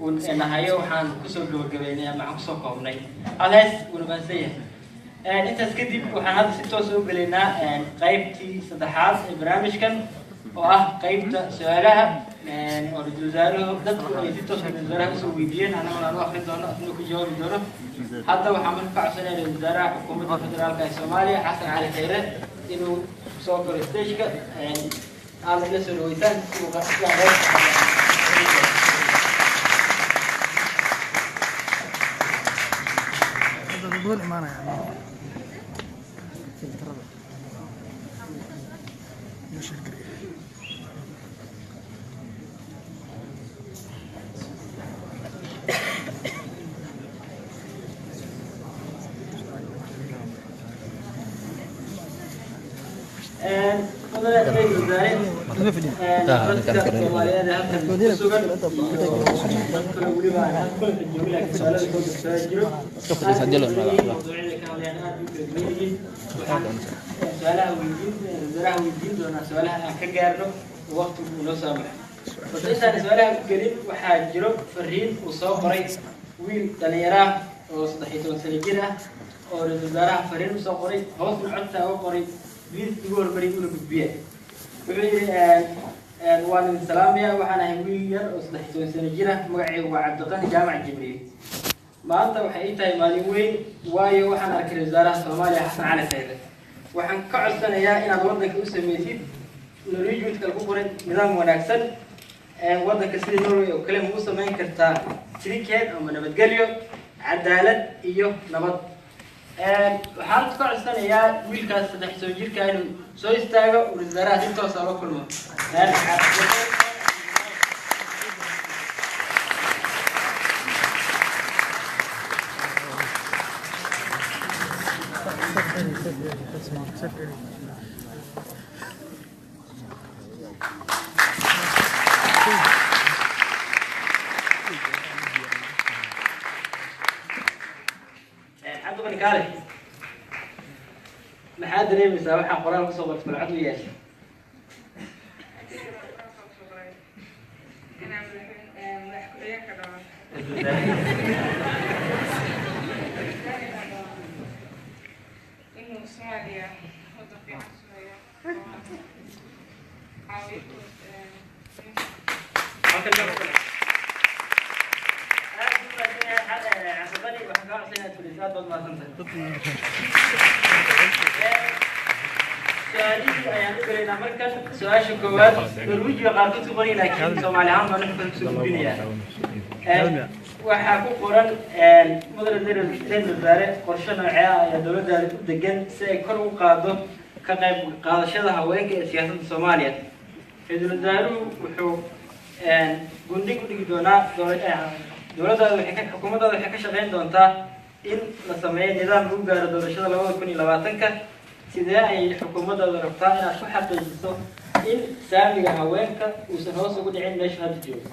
Speaker 4: uu nahayo waxaan kusoo gabagabeynay ama waxaan kusoo koobnay alees wuu nabadsan yahay intaas kadib waxaan hadda si toos u gelaynaa qaybtii saddexaad ee barnaamijkan oo ah qaybta su'aalaha oo wasaaruhu dadku ay si toos ah wasaaraha usoo weydiiyeen anaguna aan u akhrin doono inuu ku jawaabi doono hadda waxaan marka ka codsanayaa wasaaraha xukuumadda federaalka ee Soomaaliya Xasan Cali Khayre inuu soo galo stage-ka aad la soo dhaweysaan si uu qasbaan
Speaker 2: بدون إيمانة waxaa jiro fariin uu soo qoray wiil dhalinyaro ah oo 13 sano jir ah oo wasaaraha fariin u soo qoray hoosna codta ugu qoray wiil ugu hormaray inuu gudbiyo wuxuu yiri waan salaamaya waxaan ahay wiil yar oo 13 sano jir ah magacaygu waa Cabdiqani Jaamac Jibriil maanta waxay tahay maalin weyn waayo waxaan arkay wasaaraha Soomaaliya Xasan Cali Khayre waxaan ka codsanayaa inaad wadanka u sameeysid noloshiisa ku qoran nidaam wanaagsan wadanka sidii Norway oo kale u sameyn kartaa shirkad ama nabadgelyo cadaalad iyo nabad waxaan ka codsanayaa wiilkaas 3 sano jirka inuu soo istaago wasaaraha si toos ah loo kulmo
Speaker 4: kaale maxaa dareemaysaa waxaa qoraal kusoo qortay balcad u yeeshay سؤال كواد الوجه قارتي تقولي لكن سومالي هم ما نحن نسوي waxaa ku qoran mudane ra'iisul wasaare qorshe noocee ah ee dowladda u degan si ay kor u qaado ka qayb qaadashada haweenka ee siyaasadda Soomaaliya. Ra'iisul wasaaruhu wuxuu gundhig u dhigi doonaa dowladda xukuumadda waxay ka shaqeyn doontaa in la sameeyo nidaam lagu gaaro doorashada 2020 sidee ay xukuumadda rabtaa inaad ku xaqiijiso in saamiga haweenka uusan hoos ugu dhicin meesha hadda joogo.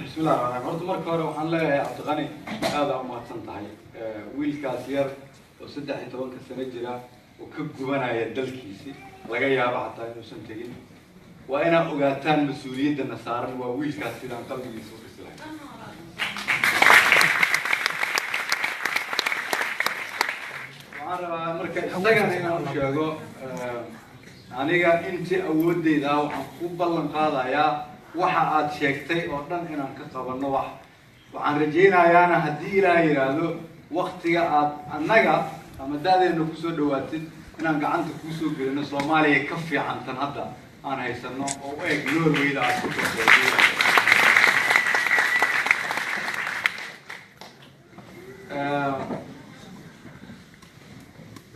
Speaker 1: بسم الله الرحمن الرحيم. horta marka hore waxaan leeyahay Cabdiqani aad u mahadsan tahay wiilkaas yar oo 13 sano jira oo ka gubanaya dalkiisi laga yaabo xataa inuusan tegin waa inaad ogaataan mas'uuliyadda saaran waa wiilkaas sidaan qalbigiisa u dhislay waxaan rabaa marka isagana inaan sheego aniga intii awoodeyda waxaan ku ballan qaadayaa waxa aad sheegtay oo dhan inaan ka qabanno waxaan rajaynayaana haddii ilaahay yiraahdo waqtiga aad annaga ama daadeena ku soo dhawaatid inaan gacanta ku soo gelino Soomaaliya ka fiican tan hadda aan haysano oo u eeg Norwayda aad ku tooseeyay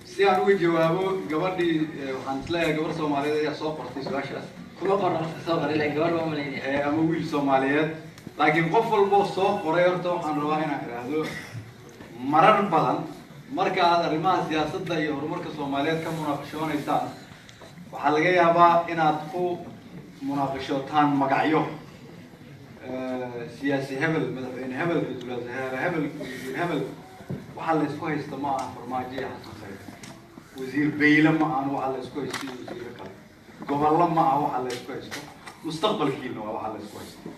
Speaker 1: si aan uga jawaabo gabadhii waxaan isleeyahay gabar Soomaaliyeed ayaa soo qortay su'aashaas
Speaker 4: kuma qoran soo qoray ilaa gabar ma maleynaya
Speaker 1: ama wiil Soomaaliyeed laakiin qof walba soo qoray horta waxaan rabaa inaan iraahdo marar badan marka aad arrimaha siyaasadda iyo horumarka Soomaaliyeed ka munaaqashoonaysaan waxaa laga yaabaa inaad ku munaaqashootaan magacyo siyaasi hebel madaxweyne hebel ra'iisul wasaare hebel waxa la isku haysto ma aha farmaajo xasan khayr wasiir beyle ma aha waxa la isku haysto wasiir kale gobollo ma aha waxa la isku haysto mustaqbalkiina waa waxa la isku haysto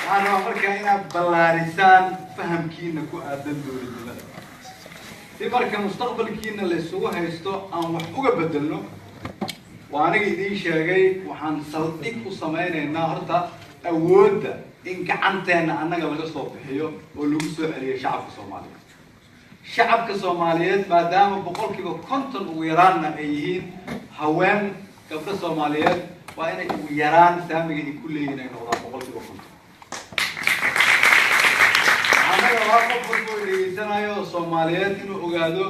Speaker 1: waxaan markaa inaad ballaarisaan fahamkiina ku aadan dowladnimada si marka mustaqbalkiina la isugu haysto aan wax uga bedelno waa aniga idiin sheegay waxaan saldhig u samaynaynaa horta awoodda in gacanteena annaga laga soo bixiyo oo lagu soo celiyo shacabka Soomaaliyeed shacabka Soomaaliyeed maadaama boqolkiiba 50 ugu yaraanna ay yihiin haween gabdho Soomaaliyeed waa inay ugu yaraan saamiga ay ku leeyihiin ay noqdaan boqolkiiba 50 anaga waa qof walba dhegeysanaayo Soomaaliyeed inuu ogaado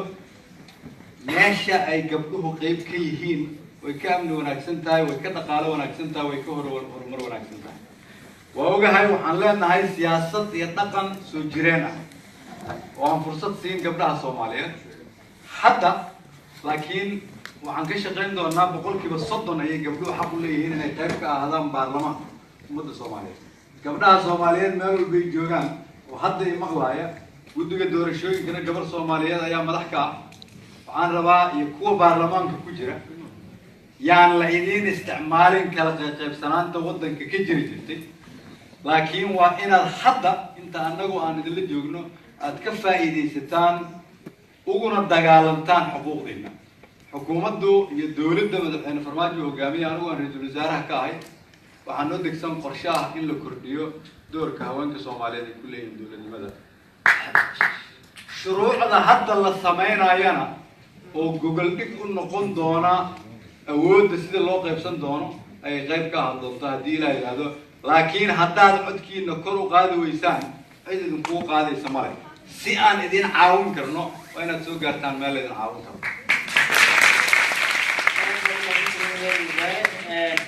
Speaker 1: meesha ay gabdhuhu qayb ka yihiin way ka amni wanaagsan tahay way ka dhaqaale wanaagsan tahay way ka horumar wanaagsan tahay waa ogahay waxaan leenahay siyaasad iyo dhaqan soo jireen ah oo aan fursad siin gabdhaha Soomaaliyeed hadda laakiin waxaan ka shaqeyn doonaa boqolkiiba 30 ay gabdhuhu xaq u leeyihiin inay qayb ka ahaadaan baarlamaanka ummadda Soomaaliyeed gabdhaha Soomaaliyeed meel walba ay joogaan oo hadda ay maqlaaya guddiga doorashooyinkana gabar Soomaaliyeed ayaa madax ka ah waxaan rabaa iyo kuwa baarlamaanka ku jira yaan la idin isticmaalin kala qaybsanaanta waddanka ka jiri jirtay laakiin waa inaad hadda inta anagu aan idin la joogno aad ka faa'iideysataan uguna dagaalantaan xuquuqdiina xukuumaddu iyo dowladda madaxweyne farmaajo hogaamiye anigu aan ra'iisul wasaaraha ka ahay waxaan u degsan qorshe ah in la kordhiyo doorka haweenka Soomaaliyeed ay ku leeyihiin dowladnimada shuruucda hadda la sameynayana oo gogol dhig u noqon doona awoodda sida loo qaybsan doono ay qayb ka ahaan doonto haddii la yiraahdo laakiin haddaad codkiina kor u qaadi weysaan cid idinku qaadaysa male si aan idin caawin karno waa inaad soo gaartaan meel idin caawin karo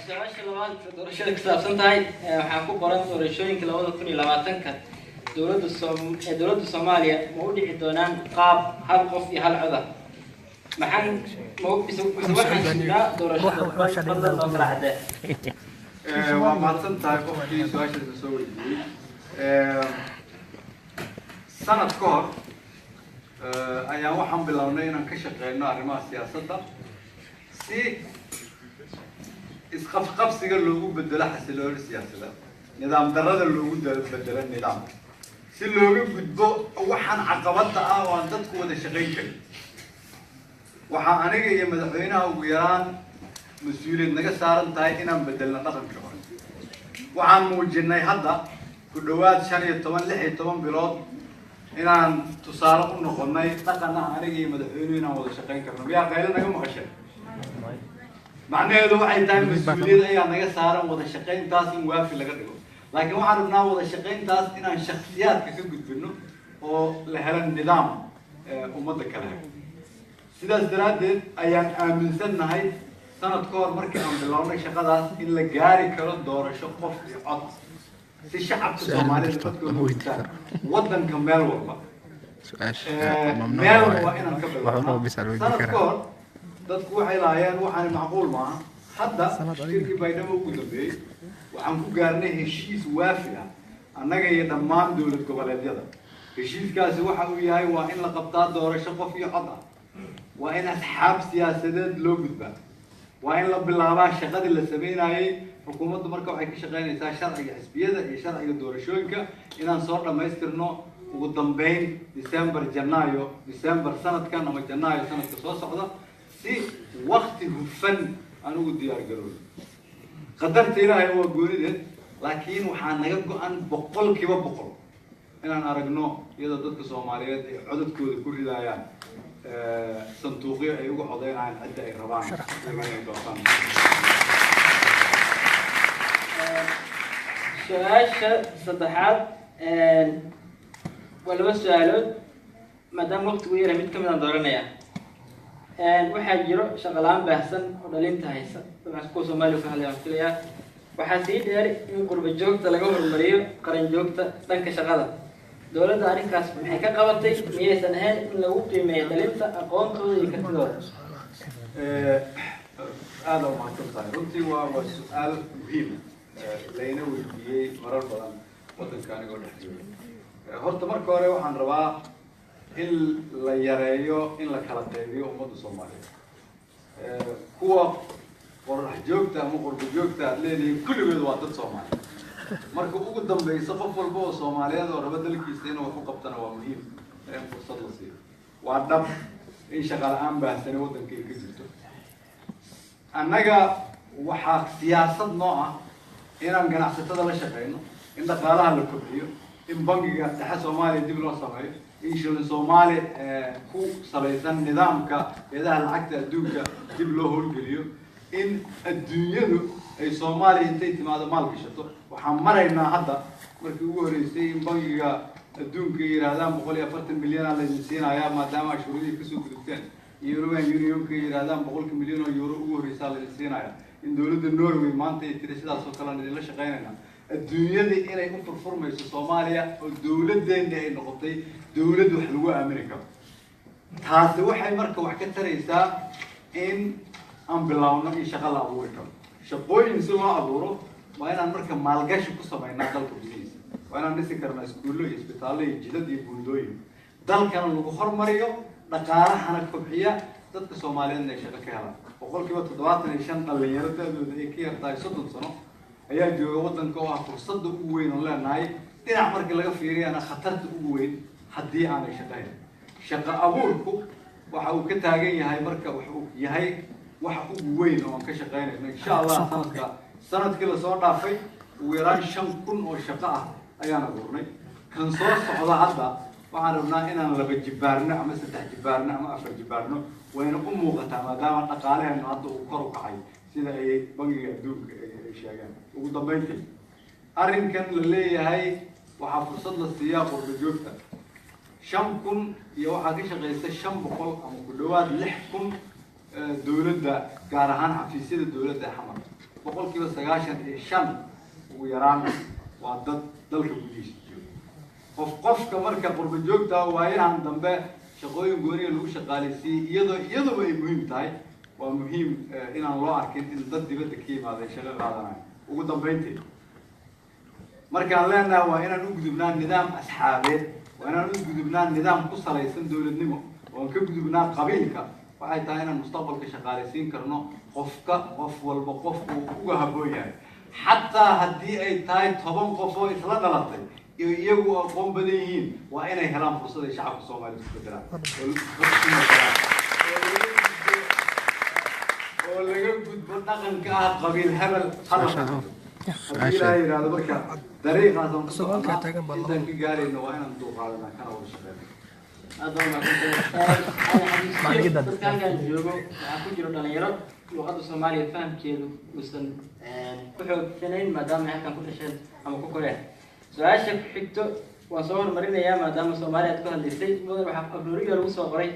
Speaker 4: su-aasha labaad doorashada ka saabsan tahay waxaa ku qoran doorashooyinka 2020 dowladda Soomaaliya ma u dhici doonaan qaab hal qof iyo hal cod ah maxaan waxaan sugnaa doorashada fadlan oo kala cadde
Speaker 1: waa mahadsan tahay qofkii su-aashaas soo weydiiyey sanad ka hor ayaan waxaan bilownay inaan ka shaqeyno arrimaha siyaasadda si isqabqabsiga loogu bedelo xasilooni siyaasadeed nidaam darrada loogu bedelo nidaam si looga gudbo waxaan caqabada ah oo aan dadku wada shaqayn karin waxaa aniga iyo madaxweynaha ugu yaraan mas-uuliyad naga saaran tahay inaan bedelno dhaqanka hore waxaan muujinay hadda ku dhawaad 15-16 bilood inaan tusaale u noqonay dhaqan ah aniga iyo madaxweynuhu inaan wada shaqayn karno miyaa qaylo naga maqashay macnaheedu waxay tahay mas-uuliyad ayaa naga saaran wada shaqayntaas in waafi laga dhigo laakiin waxaan rabnaa wada shaqayntaas inaan shakhsiyaadka ka gudbino oo la helo nidaam ummadda kale sidaas daraaddeed ayaan aaminsannahay sanad ka hor markii aan bilownay shaqadaas in la gaari karo doorasho qof iyo cod si shacabka soomaalida dadkooda gutaan waddanka meel walba meel walba inaan ka bilowno sanad ka hor dadku waxay lahaayeen waxaan macquul maaha hadda shirkii baydhabo ugu dambeeyey waxaan ku gaarnay heshiis waafi ah annaga iyo dhammaan dowlad goboleedyada heshiiskaasi waxa uu yahay waa in la qabtaa doorasho qof iyo cod ah waa in asxaab siyaasadeed loo gudbaa waa in la bilaabaa shaqadii la sameynayay xukuumaddu marka waxay ka shaqeynaysaa sharciga xisbiyada iyo sharciga doorashooyinka inaan soo dhammaystirno ugu dambeyn December sanadkan ama Janaayo sanadka soo socda si waqti hufan aan ugu diyaar garowno qadarta ilaahay waa goonideed laakiin waxaa naga go-an 100% inaan aragno iyadoo dadka Soomaaliyeed ay codadkooda ku ridayaan sanduuqyo ay uga codeynayaan cidda ay rabaan inay doortaan
Speaker 4: su-aasha saddexaad waa laba su-aalood maadaama waqtigu yaray mid ka mid aan dooranaya waxaa jiro shaqo la-aan baahsan oo dhalinta haysa dabcan kuwa Soomaaliya ka hadlaya filayaa waxaa sii dheer in qurba joogta laga horumariyo qaran joogta dhanka shaqada dowladda arrinkaas maxay ka qabatay miyaysan ahayn in lagu qiimeeyo dhalinta aqoontooda iyo kartidooda
Speaker 1: aad u mahadsantahay runtii waa su-aal muhiim layna weydiiyey marar badan waddanka anigoo dhex jooga horta marka hore waxaan rabaa in la yareeyo in la kala qaybiyo ummadda Soomaaliyeed kuwa qorax joogta ama qurba joogta aad leedihiin kulligood waa dad Soomaali marka ugu dambaysa qof walba oo Soomaaliyeed oo raba dalkiisa inuu wax u qabtana waa muhiim in fursad la siiyo waa dhab in shaqo la-aan baahsan waddanka ay ka jirto annaga waxaa siyaasad noo ah inaan ganacsatada la shaqeyno in dhaqaalaha la kobciyo in bangiga dhexe Soomaaliya dib loo sameeyo in shilin Soomaali ku salaysan nidaamka eedaha lacagta adduunka dib loo howlgeliyo in adduunyadu ay Soomaaliya intay timaado maal gashato waxaan maraynaa hadda markii ugu horeysay in bangiga adduunka yiraahdaan 140 milyan la siinaya maadaama shuruudii kasoo gudubteen European Union ka yiraahdaan 100 milyan oo euro ugu horeysa la siinaya in dowladda Norway maanta ay tiri sidaas oo kale la shaqeynayna adduunyada inay u furfurmayso Soomaaliya oo dowladeena ay noqotay dowlad wax lagu aamini karo taasi waxay marka wax ka taraysaa in aan bilowno in shaqo la abuuri karo shaqooyin si loo abuuro waa inaan marka maalgashi ku sameynaa dalka gudihiisa waa inaan dhisi karnaa iskuullo iyo isbitaallo iyo jidad iyo buundooyin dalkana lagu hormariyo dhaqaalahana kobciya dadka Soomaaliyeedna ay shaqo ka helaan 75% dhalinyaro dadooda ay ka yartahay 30 sano ayaa jooga waddanka oo ah fursadda ugu weyn oo leenahay dhinac marka laga fiiriyana khatarta ugu weyn haddii aanay shaqayn shaqo abuurku waxa uu ka taagan yahay marka wuxuu yahay waxa ugu weyn oo aan ka shaqeynayno insha Allah sanadkii la soo dhaafay ugu yaraan 5,000 oo shaqo ah ayaan abuurnay kan soo socda hadda waxaan rabnaa inaan 2 jibaarno ama 3 jibaarno ama 4 jibaarno wayna u muuqataa maadaama dhaqaalaheenu hadda uu kor u kacay sida ay bangiga adduunka ay sheegeen ugu dambeyntii arrinkan la leeyahay waxaa fursad la siiyaa qurba joogta 5,000 iyo waxaa ka shaqeysa 500 ama ku dhawaad 6,000 dowladda gaar ahaan xafiisyada dowladda xamar 95% ugu yaraan waa dad dalka gudihiisa jooga qofka marka qurba joogta waa inaan dambe shaqooyin gooniga lagu shaqaaleysiiyay iyadoo ay muhiim tahay waa muhiim inaan loo arkin in dad dibadda ka yimaada shaqo qaadanayo ugu dambeyntii markaan leenahay waa inaan u gudubnaa nidaam asxaabeed وأنا أقول نظام قصة يسند دولة نمو وكجذبنا قبيلك waxay tahay inaan mustaqbalka shaqaaleysiin karno qofka qof walba qofku uga habboon yahay xataa haddii ay tahay 10 qof oo isla dhalatay iyo iyagu aqoon badan yihiin waa inay helaan fursad ay shacabka Soomaaliyeed ku bedelaan oo laga gudbo dhaqanka ah qabiil hebel hadal ilaahay yiraahdo marka dariiqaas oo su'aalka taagan baa intaan ka gaarayno waa inaan duuqaadana kana wada shaqeyno
Speaker 4: dadkaan joogo waxaa ku jiro dhalinyaro luqadda Soomaaliya fahamkeedu uusan ku xoogsanayn maadaama halkan ku dhasheen ama ku koreen su-aasha ku xigto waan soo hormarinayaa maadaama Soomaaliya ku hadlaysay mudan waxaa abrooriga lagu soo qoray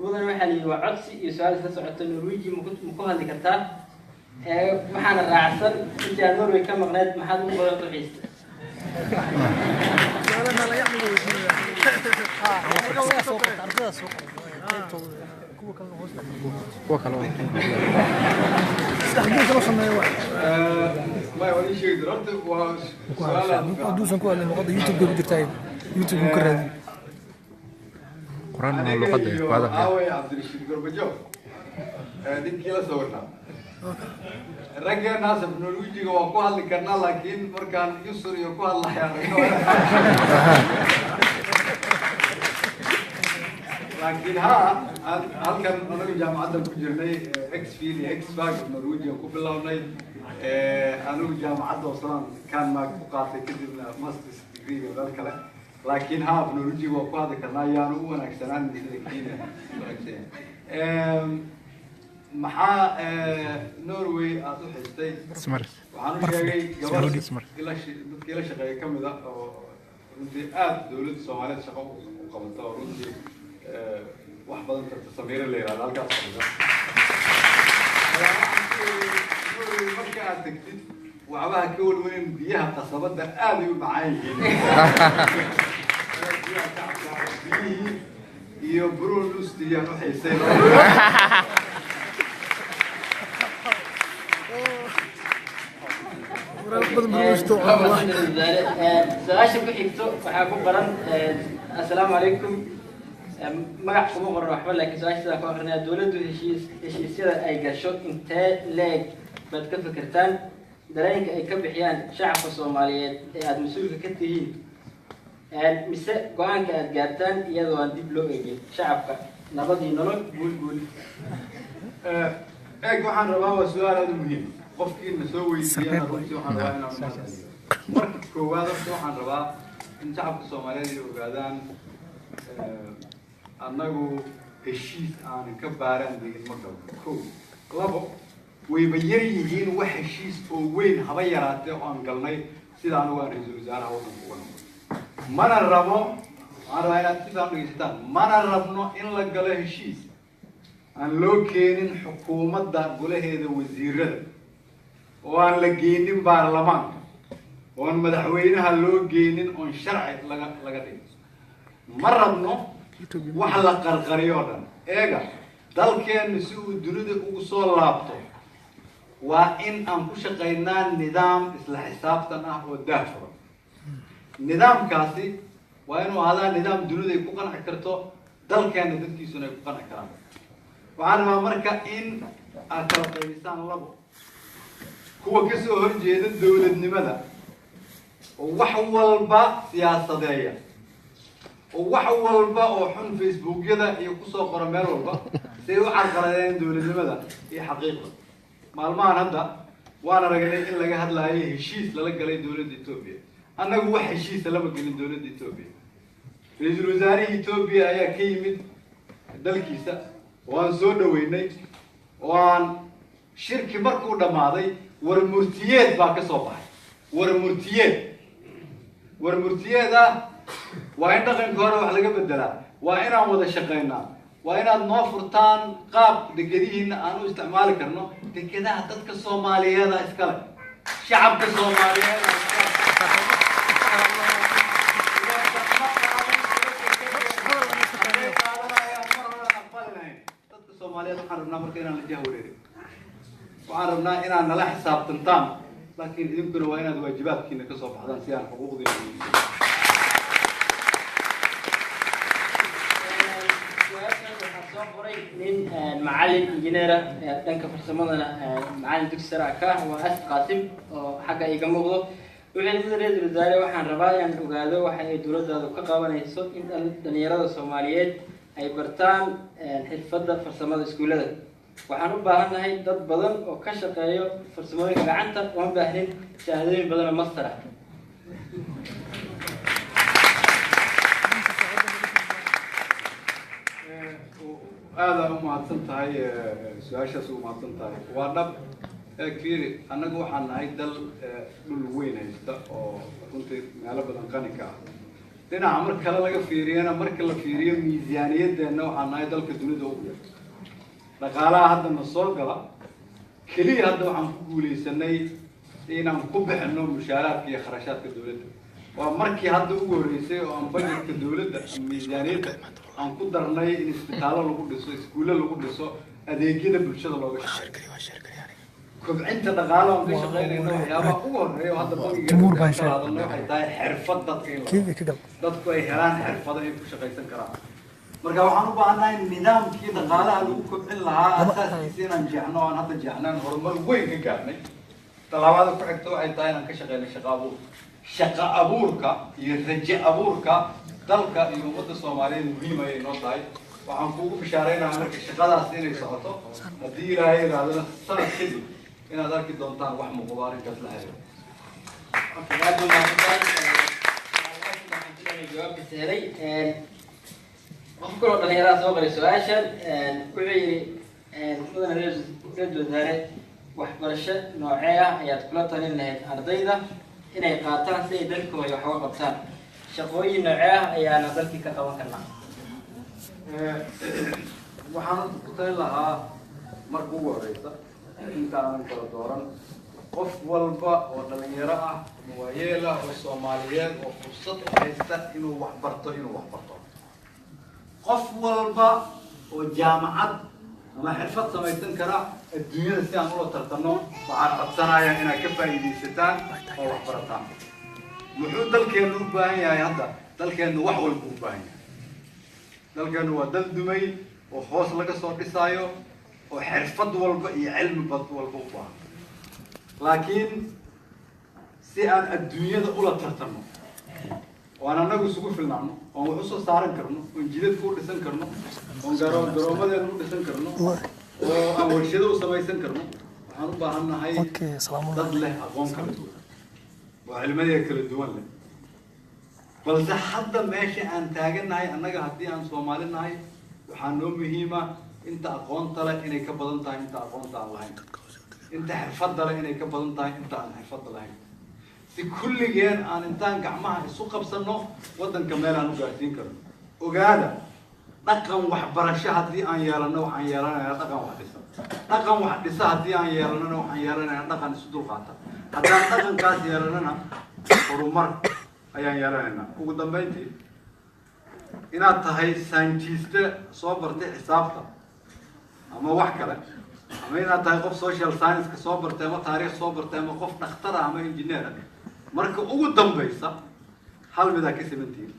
Speaker 4: mudan waxaa la yidhi waa codsi iyo su-aal isla socota Norweji ma ku hadli kartaa waxaana raacsan intii aad Norway ka maqneed maxaad ugu qoran ku xiista
Speaker 1: ما يولي شيء درت
Speaker 6: دوسن كو هذا لغه يوتيوب جرتاي يوتيوب كرادي
Speaker 3: قران لغه هذا
Speaker 1: اوي عبد الرشيد قربجو دين كلا صورنا رجع ناس بنولوجي waa ku hadli karnaa laakiin markaan yusur iyo ku hadlayaa laakiin halkan anagu jaamacadda ku jirnay Xfield iyo Xbag Norwegian ku bilownay anagu jaamacadda Oslo kan ma ku qaatay kadibna master's degree iyo kale laakiin Norwegian waa ku hadli karnaa yaanu u wanaagsanaan sida Kenya maxaa Norway aad u xistay waxaan u sheegay gabadha dadkii la shaqeeyay kamid ah oo runtii aad dawladda Soomaaliyeed shaqo u qabato oo runtii wax badan ka sameeyay leeyahay halkaas marka aad tagtid waxbaha ka walweyn biyaha qasabada aad u macaan yihiin iyo Bruno Lustiyan u xisay
Speaker 4: su-aasha ku xigto waxaa ku qoran assalaamu calaykum magac kuma qoran waxba laakiin su-aasha sidaa ku aqrinaya dowladdu heshiisyada ay gasho intee leeg baad ka fikirtaan dareenka ay ka bixiyaan shacabka Soomaaliyeed ee aad mas-uulka ka tihiin mise go-aanka aad gaartaan iyadoo aan dib loo eegin shacabka nabadii nolol guul
Speaker 1: waxaan rabaa waa su-aal aad u muhiim qofkiina soo weydiiyana runtii waxaan rabaa inaan marka koowaad waxaan rabaa in shacabka Soomaaliyeed ay ogaadaan annagu heshiis aan ka baaran digin ma galo kow labo wayba yar yihiin wax heshiis oo weyn haba yaraatee oo aan galnay sida anigu aan ra'iisul wasaaraha waddanka uga noqday mana rabo waxaan rabaa inaad sidaan dhegeysataan mana rabno in la galo heshiis aan loo keenin xukuumadda golaheeda wasiirada oo aan la geenin baarlamaanka oo aan madaxweynaha loo geenin oon sharci laga dhigin ma rabno wax la qarqariyo dhan eega dalkeena si uu dunida ugu soo laabto waa in aan ku shaqeynaa nidaam isla xisaabtan ah oo daahfuran nidaamkaasi waa inuu ahaadaa nidaam dunida ay ku qanci karto dalkeena dadkiisuna ay ku qanci karaan waxaan rabaa marka in aad kala qaybisaan labo kuwa ka soo horjeeda dawladnimada oo wax walba siyaasadeeya oo wax walba oo xun Facebookyada iyo ku soo qora meel walba si u carqaladeen dawladnimada iyo xaqiiqda maalmahan hadda waana ragnay in laga hadlaayo heshiis lala galay dawladda Itoobiya annagu wax heshiis lama gelin dawladda Itoobiya ra'iisul wasaaraha Itoobiya ayaa ka yimid dalkiisa waan soo dhaweynay waan shirki markuu dhamaaday war murtiyeed baa ka soo baxay war murtiyeeda waa in dhaqanka hore wax laga bedelaa waa inaan wada shaqeynaa waa inaad noo furtaan qaab degadihiina aan u isticmaali karno degadaha dadka Soomaaliyeed iskale shacabka Soomaaliyeed waxaan rabnaa marka inaan la jahwareerin waxaan rabnaa inaan nala xisaabtantaan laakiin idinkuna waa inaad waajibaadkiina ka soo baxdaan si aan xuquuqdiina
Speaker 4: qoray nin macallin injineera dhanka farsamadana macallin dugsi sare ka ah waa Asad Qaasim oo xagga iga muuqdo wuxuu ra'iisul wasaare waxaan rabaa inaan ogaado waxa ay dowladdaadu ka qabanayso in dhalinyarada Soomaaliyeed ay bartaan xirfadda farsamada iskuulada waxaan u baahanahay dad badan oo ka shaqeeyo farsamooyinka gacanta oo baahnin shahaadooyin badan oo master ah
Speaker 1: هذا ما أتصنتهاي سؤال شو ما أتصنتهاي وأنا كثير أنا جو حنا هاي دل للوين هيستا أو كنت على بدن كانيكا لأن عمر كلا لقى فيري أنا عمر كلا فيري ميزانية ده إنه حنا هاي دل كدني دوبيا لقالا هذا النصور قلا كلي هذا عم بقولي سنة إن عم كوبح إنه مشارات في خراشات الدولة ومركي هذا هو رئيسي وعم بجد كدولة ميزانية عم قدرنا إن إسبتال لو قدسوا إسكول لو قدسوا أديكينا بالشغل لو كم أنت دغالة عم تشغل إنه يا ما هو هذا
Speaker 6: تمور بانشر
Speaker 1: هذا إنه حتى حرفة ضدك
Speaker 6: كيف كده
Speaker 1: ضدك أي هلان حرفة ضد يكون شغال سنكرا مرجع وحنو بعنا النظام كده دغالة لو كم لها أساس يصير نجحنا وأنا هذا جحنا هرمل وين كجاني طلعوا هذا كحكتوا حتى أنا كشغال شغابو شقة أبوركا يرجع أبوركا dalka iyo wadda Soomaaliyeed muhiim ay noo tahay waxaan kuugu bishaareynaa marka shaqadaas inay socoto haddii Ilaahay yiraahdo sanad kadib inaad arki doontaan wax muuqdo arrinkaas la xiriiro
Speaker 4: qof kale oo dhalinyarada soo qoray su'aashan wuxuu yiri mudane ra'iisul wasaare waxbarasho noocee ah ayaad kula talin lahayd ardayda inay qaataan si ay dalkooda wax uga qabtaan shaqooyin noocee ah ayaana dalkii ka qaban karnaa
Speaker 1: waxaan ku talin lahaa marka ugu horeysa inta aan kala dooran qof walba oo dhalinyaro ah waayeel ah oo Soomaaliyeed oo fursad u haysta inuu wax barto qof walba oo jaamacad ama xirfad samaysan kara adduunyada si aan ula tartano waxaan codsanayaa inaad ka faa'iidaysataan oo wax barataan muxuu dalkeenu u baahan yahay hadda dalkeenu wax walba u baahan yahay dalkeenu waa dal dumay oo hoos laga soo dhisaayo oo xirfad walba iyo cilmi bad walba u baahan laakiin si aan adduunyada ula tartano oo aan anagu isugu filnaano oo wax u soo saaran karno oo jidadka u dhisan karno oo garoomadeena u dhisan karno oo aan warshado u samaysan karno waxaan u baahannahay dad leh aqoon kala duwan وعلمية كل الدول بل حتى ماشي أن تاجنا هاي أنك هدي عن سومالنا هاي وحنو مهمة أنت أقوان طلع إنك بدن تاي أنت أقوان طلع هاي أنت حفظ طلع إنك بدن تاي أنت أنا حفظ طلع هاي في كل جين أن أنت جمعها السوق بسنة ودن كمال أنو قاعدين كرنا وقاعدة رقم واحد برشة هدي عن يارنا وعن يارنا رقم واحد رقم واحد لسه هدي عن يارنا وعن يارنا رقم السدول قاطع haddaan dhaqankaas yeelanana horumar ayaan yeelanaynaa ugu dambeyntii inaad tahay scientiste soo bartay xisaabta ama wax kale ama inaad tahay qof social science ka soo bartay ama taariikh soo bartay ama qof dhakhtar ama engineer marka ugu dambeysa hal mid aad ka simantihiin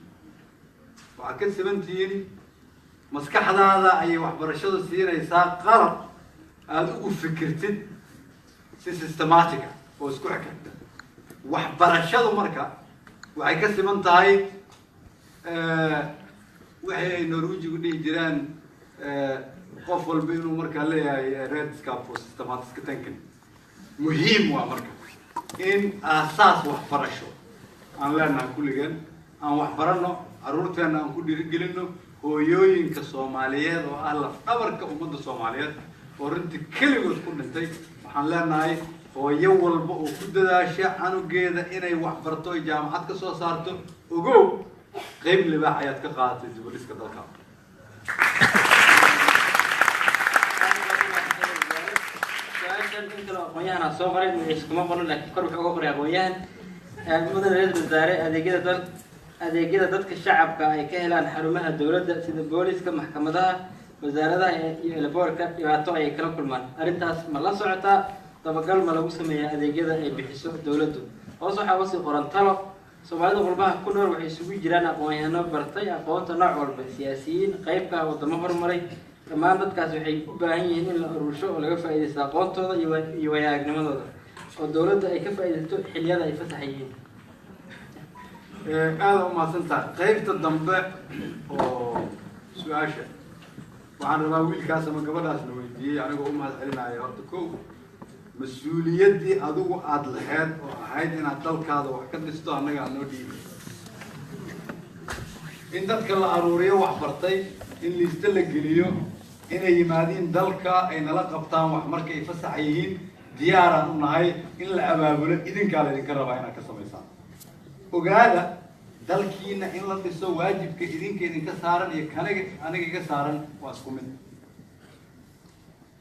Speaker 1: waxaad ka simantihiin maskaxdaada ayay waxbarashadu siinaysaa qalab aada ugu fikirtid si systematic oo isku xigta waxbarashadu marka waxay ka siman tahay waxay Norwegian dhihi jiraan qof walba inuu marka leeyahay red scarf for systematic thinking muhiim waa marka in asaas waxbarasho aan leenahay kulligan aan waxbarano caruurteena aan ku dhiirigelino hooyooyinka Soomaaliyeed oo ah laf dhabarka ummadda Soomaaliyeed oo runtii kaligood ku dhintay waxaan leenahay hooyo walba oo ku dadaasha canugeeda inay wax barto jaamacad ka soo saarto ogow qayb libaax ayaad ka qaadatay dibaliska dalka
Speaker 4: aqoonyahan soo qoray iskuma qoran laakiin kor wuxuu uga qoray aqoonyahan mudane ra'iisul wasaare adeegyada dadka shacabka ay ka helaan xarumaha dowladda sida booliska maxkamadaha wasaaradaha iyo eleboorka dhibaato ay kala kulmaan arrintaas ma la socotaa dabagal ma lagu sameeyaa adeegyada ay bixiso dowladdu hoos waxaa usii qoran talo soomaalida qurbaha ku nool waxay isugu jiraan aqoonyahano bartay aqoonta nooc walba siyaasiyiin qaybka wadamo horumaray dhammaan dadkaas waxay u baahan yihiin in la urursho oo laga faa'iidaysto aqoontooda iyo waayo-aragnimadooda oo dowladda ay ka faa'iidaysto xilliyada ay fasax yihiin.
Speaker 1: aada u mahadsantahay. qaybta dambe oo su-aasha waxaan rabaa wiilkaas ama gabadhaas la weydiiyey anigoo u mahad celinaya. horta kow mas-uuliyaddii adigu aada laheyd oo ahayd inaad dalkaada wax ka dhisto annaga aad noo dhiibay. in dadka la aruuriyo wax bartay, in liista la geliyo, inay yimaadiin dalka ay nala qabtaan wax marka ay fasax yihiin, diyaaraan u nahay. in la abaabulo idinkaa laydinka rabaa inaad ka samaysaan. ogaada dalkiina in la dhiso waajibka idinka saaran iyo aniga iga saaran waa isku mid.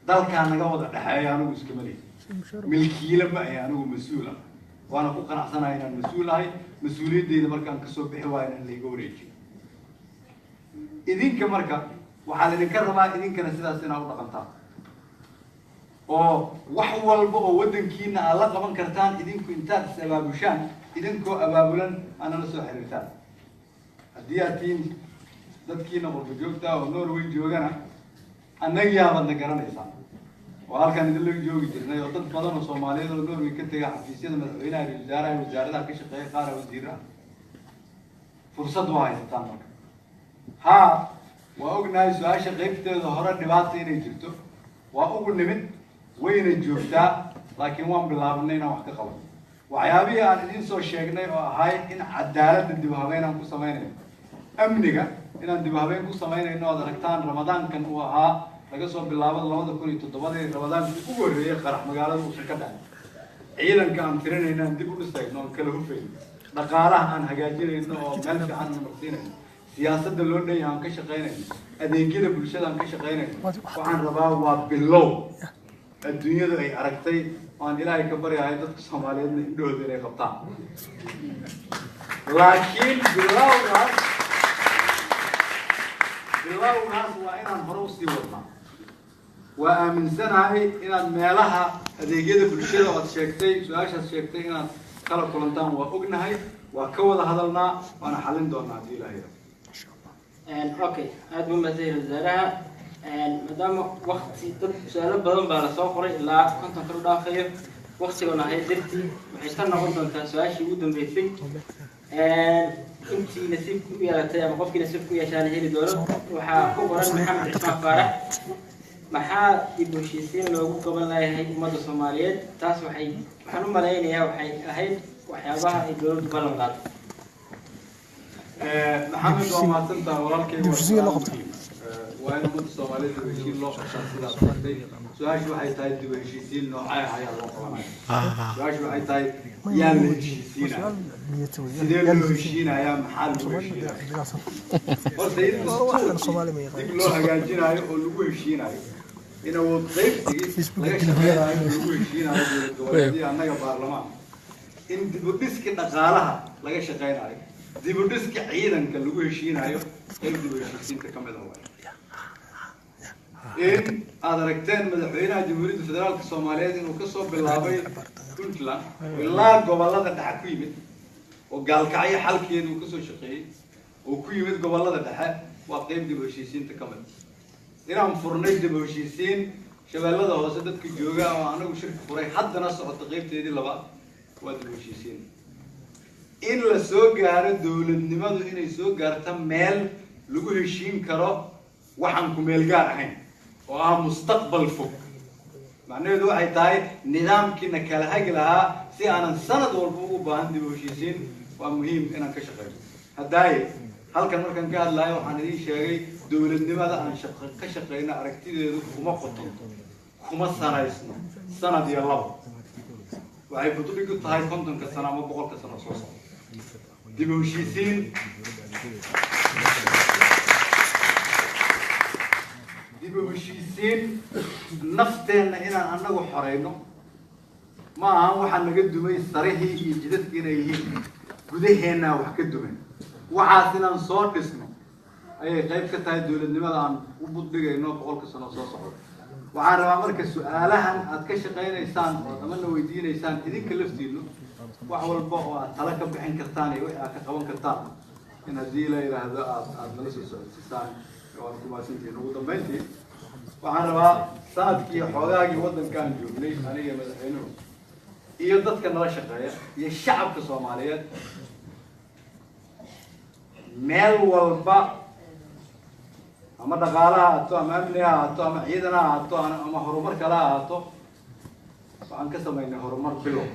Speaker 1: dalkaa naga wada dhexeeya anigu iskama lehi milkiile ma ahe anigu mas-uul ah waana ku qanacsanahay inaan mas-uul ahay. mas-uuliyaddeyda markaan kasoo bixi waayo in laiga wareejiyo. idinka marka waxaa laydinka rabaa idinkana sidaas inaad u dhaqantaan oo wax walba oo waddankiina aad la qaban kartaan idinku intaad is abaabushaan idinkoo abaabulan anala soo xiriirtaan. haddii aad tihiin dadkiina qurba joogta oo Norway joogana annagiyaabaadna garanaysaa oo halkaan idinla joogi jirnay oo dad badan oo Soomaaliyeed oo Norway ka tegay xafiisyada madaxweynaha iyo wasaaradaha ka shaqeeya qaar wasiirada fursad waa haysataan marka. haa waa ognahay su-aasha qaybteeda hore dhibaata inay jirto waa ugu nimid wayna joogtaa laakiin waan bilaabnay inaan wax ka qaban. waxyaabihii aan idin soo sheegnay oo ahay in cadaaladda dib u habeyn aan ku samaynayno, amniga inaan dib u habeyn ku samaynayno. ood aragtaan ramadaankan uu ahaa laga soo bilaabo 2007 ramadaankii ugu horreeyay qarax magaalada uusan ka dhacay. ciidanka aan tirinayno aan dib u dhisayno aan kala hufayno, dhaqaalaha aan hagaajinayno oo meel fiican aan marsiinayno, siyaasadda loo dhan yahay aan ka shaqaynayno, adeegyada bulshada aan ka shaqaynayno. waxaan rabaa waa bilow adduunyadu ay aragtay waan ilaahay ka baryahay dadka Soomaaliyeedna indhahooda inay qabtaan. laakiin bilowgaas waa inaan hore usii wadnaa. waa aaminsanahay inaad meelaha adeegyada bulshada oad sheegtay su-aashaas sheegtay inaad kala kulantaan waa ognahay, waa ka wada hadalnaa, waana xallin doonaa haddii ilaahay rabo.
Speaker 4: okay aad buu mahadsan wasaaraha. maadaama waqti dad su-aalo badan baa lasoo qoray ilaa 50 kala dhaafayo waqtigoona ahay dartii waxay ka noqon doontaa su-aashii ugu dambeysay. intii nasiib ku yeelatay ama qofkii nasiib ku yeeshaan heli doono waxaa ku qoran maxamed cismaan faarax. maxaa dib u heshiisiin loogu qaban lahayd ummadda Soomaaliyeed? taas waxaan u malaynayaa waxay ahayd waxyaabaha ay dowladdu ballan qaaday.
Speaker 1: maxamed waa mahadsantahay walaalkay. waa in ummadda Soomaaliyeed dib u heshiisiin loo qabtaa sidaas arday. su-aashu waxay tahay dib u heshiisiin noocee ayaa loo qabanaya. su-aashu waxay tahay yaa la heshiisiinaya, sidee loo heshiinayaa, maxaa lagu heshiinayaa. horta in dib loo hagaajinayo oo lagu heshiinayo in awood qaybsigii laga shaqeynayo oo lagu heshiinayo dowlad goboleedyada annaga baarlamaan. in dib u dhiski dhaqaalaha laga shaqeynayo, dib u dhiski ciidanka lagu heshiinayo qayb dib u heshiisiinta ka mid ah. in aad aragteen madaxweynaha jamhuuriyadda federaalka Soomaaliyeed inuu ka soo bilaabay Puntland ilaa gobolada dhexe ku yimid oo gaalkacyo xalkeedu uu ka soo shaqeeyay oo ku yimid gobolada dhexe waa qayb dib u heshiisiinta ka mid. inaan furnay dib u heshiisiin shabeellada hoose dadka jooga oo anagu shirka furay haddana socota qaybteedii labaad waa dib u heshiisiin. in la soo gaaro dowladnimadu inay soo gaarto meel lagu heshiin karo waxaan ku meel gaar ahayn oo ah mustaqbal fog. macnaheedu waxay tahay nidaamkiina kala hagi lahaa si aanan sanad walba ugu baahan dib u heshiisiin waa muhiim inaan ka shaqeyno. haddaaye halkan markaan ka hadlayo waxaan idiin sheegay dowladnimada aan ka shaqeyno aragtideedu kuma qoto kuma sanaysno sanad iyo labo. waxay budhig u tahay 50 sano ama 100 sano soo socda. dib u heshiisiin dib u heshiisiin nafteenna inaan annagu xoreyno ma aha waxaa naga dumay sarihii iyo jidadkii inay yihiin gudaheennaa wax ka duman. waxaas inaan soo dhisno ayay qayb ka tahay dowladnimada aan u budhigayno 100 sano soo socda. waxaan rabaa marka su-aalahan aad ka shaqaynaysaan oo dhamana weydiinaysaan idinka laftiinu wax walba oo aad tala ka bixin kartaan iyo wixii aad ka qaban kartaan in haddii la yidhaahdo aad nala soo socodsiisaan. waan ku mahadsantihiin. ugu dambeyntii waxaan rabaa sanadkii xoogaagii waddankaan joognay aniga madaxweynuhu iyo dadka nala shaqeeya iyo shacabka Soomaaliyeed meel walba ama dhaqaalaha haato ama amniga haato ama ciidana haato ama horumar kale haato waxaan ka samaynay horumar bilow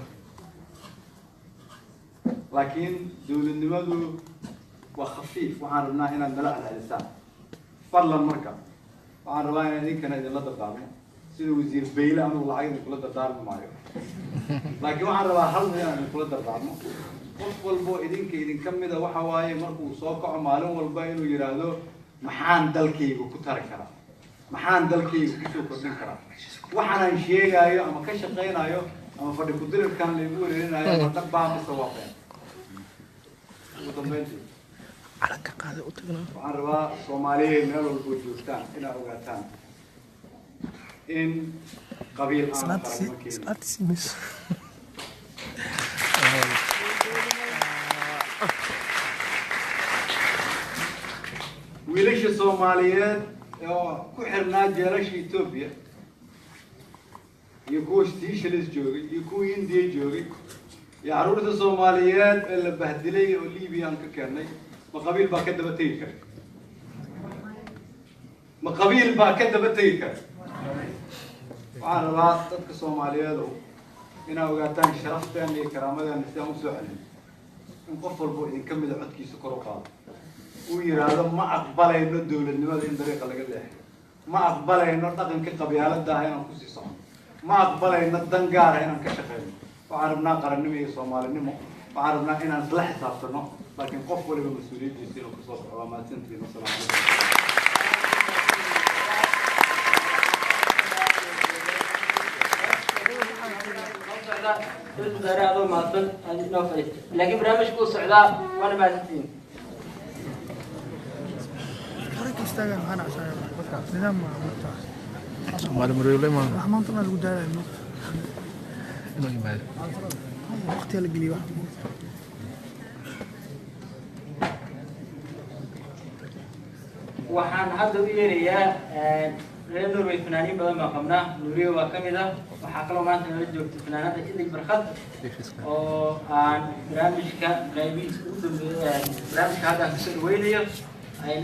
Speaker 1: laakiin dawladnimadu waa khafiif waxaan rabnaa inaad nala celcelisaan fadlan marka waxaan rabaa inaan idinkana idinla dardaarmo sida wasiir Beyle anigu lacag idinkula dardaarmi maayo laakiin waxaan rabaa hal mid inaan idinkula dardaarmo qof walbo idinka mid ah waxa waaye markuu soo kaco maalin walba inuu yiraahdo maxaan dalkayga ku tari karaa maxaan dalkayga ku soo kordhin karaa waxaan sheegayo ama ka shaqeynayo ama fadhi ku dirkan la igu weerarinayo ama dad baa mise waaqeen ugu dambeyntii waxaan rabaa Soomaaliyeed meel walba joogtaan inaad ogaataan in qabiil aan wiilasha Soomaaliyeed oo ku xirnaa jeelasha Ethiopia iyo kuwa Seychelles joogay iyo kuwa India joogay iyo carruurta Soomaaliyeed ee la bahdilay oo Liibiya aan ka keenay ma qabiil baa ka daba tagi kara ma qabiil baa ka daba tagi kara waxaan rabaa dadka Soomaaliyeed oo inay ogaataan sharafteena iyo karaamadeena si aan u soo celin in qof walba idinka mid ah codkiisa kor u qaado uu yiraahdo ma aqbalayno dawladnimada in dariiqa laga leeyahay ma aqbalayno dhaqanka qabyaaladda ah inaan ku sii socono ma aqbalayno dan gaar ah inaan ka shaqeyno waxaan rabnaa qarannimo iyo Soomaalinimo waxaan rabnaa inaan isla xisaabtano laakiin qof waliba mas'uuliyadiisa inuu ka soo baxo waa mahadsantihiin wassalaamu calaykum
Speaker 4: لكن برنامجكم السعوداء وانا ما زلتين
Speaker 3: Soomaali Mareyle ma
Speaker 6: maantana lagu daalayo
Speaker 3: inuu yimaado
Speaker 6: waqti la geliyo
Speaker 4: waxaan hadda u yeerayaa reer Norway fanaaniin badan baan qabnaa Nuuriyo waa kamid ah waxaa kaloo maanta nala joogta fanaanada Idig Barkad oo aan barnaamijka qaybihiisa ugu dambeeyay barnaamijka hadda aan kasoo dhaweynayo ay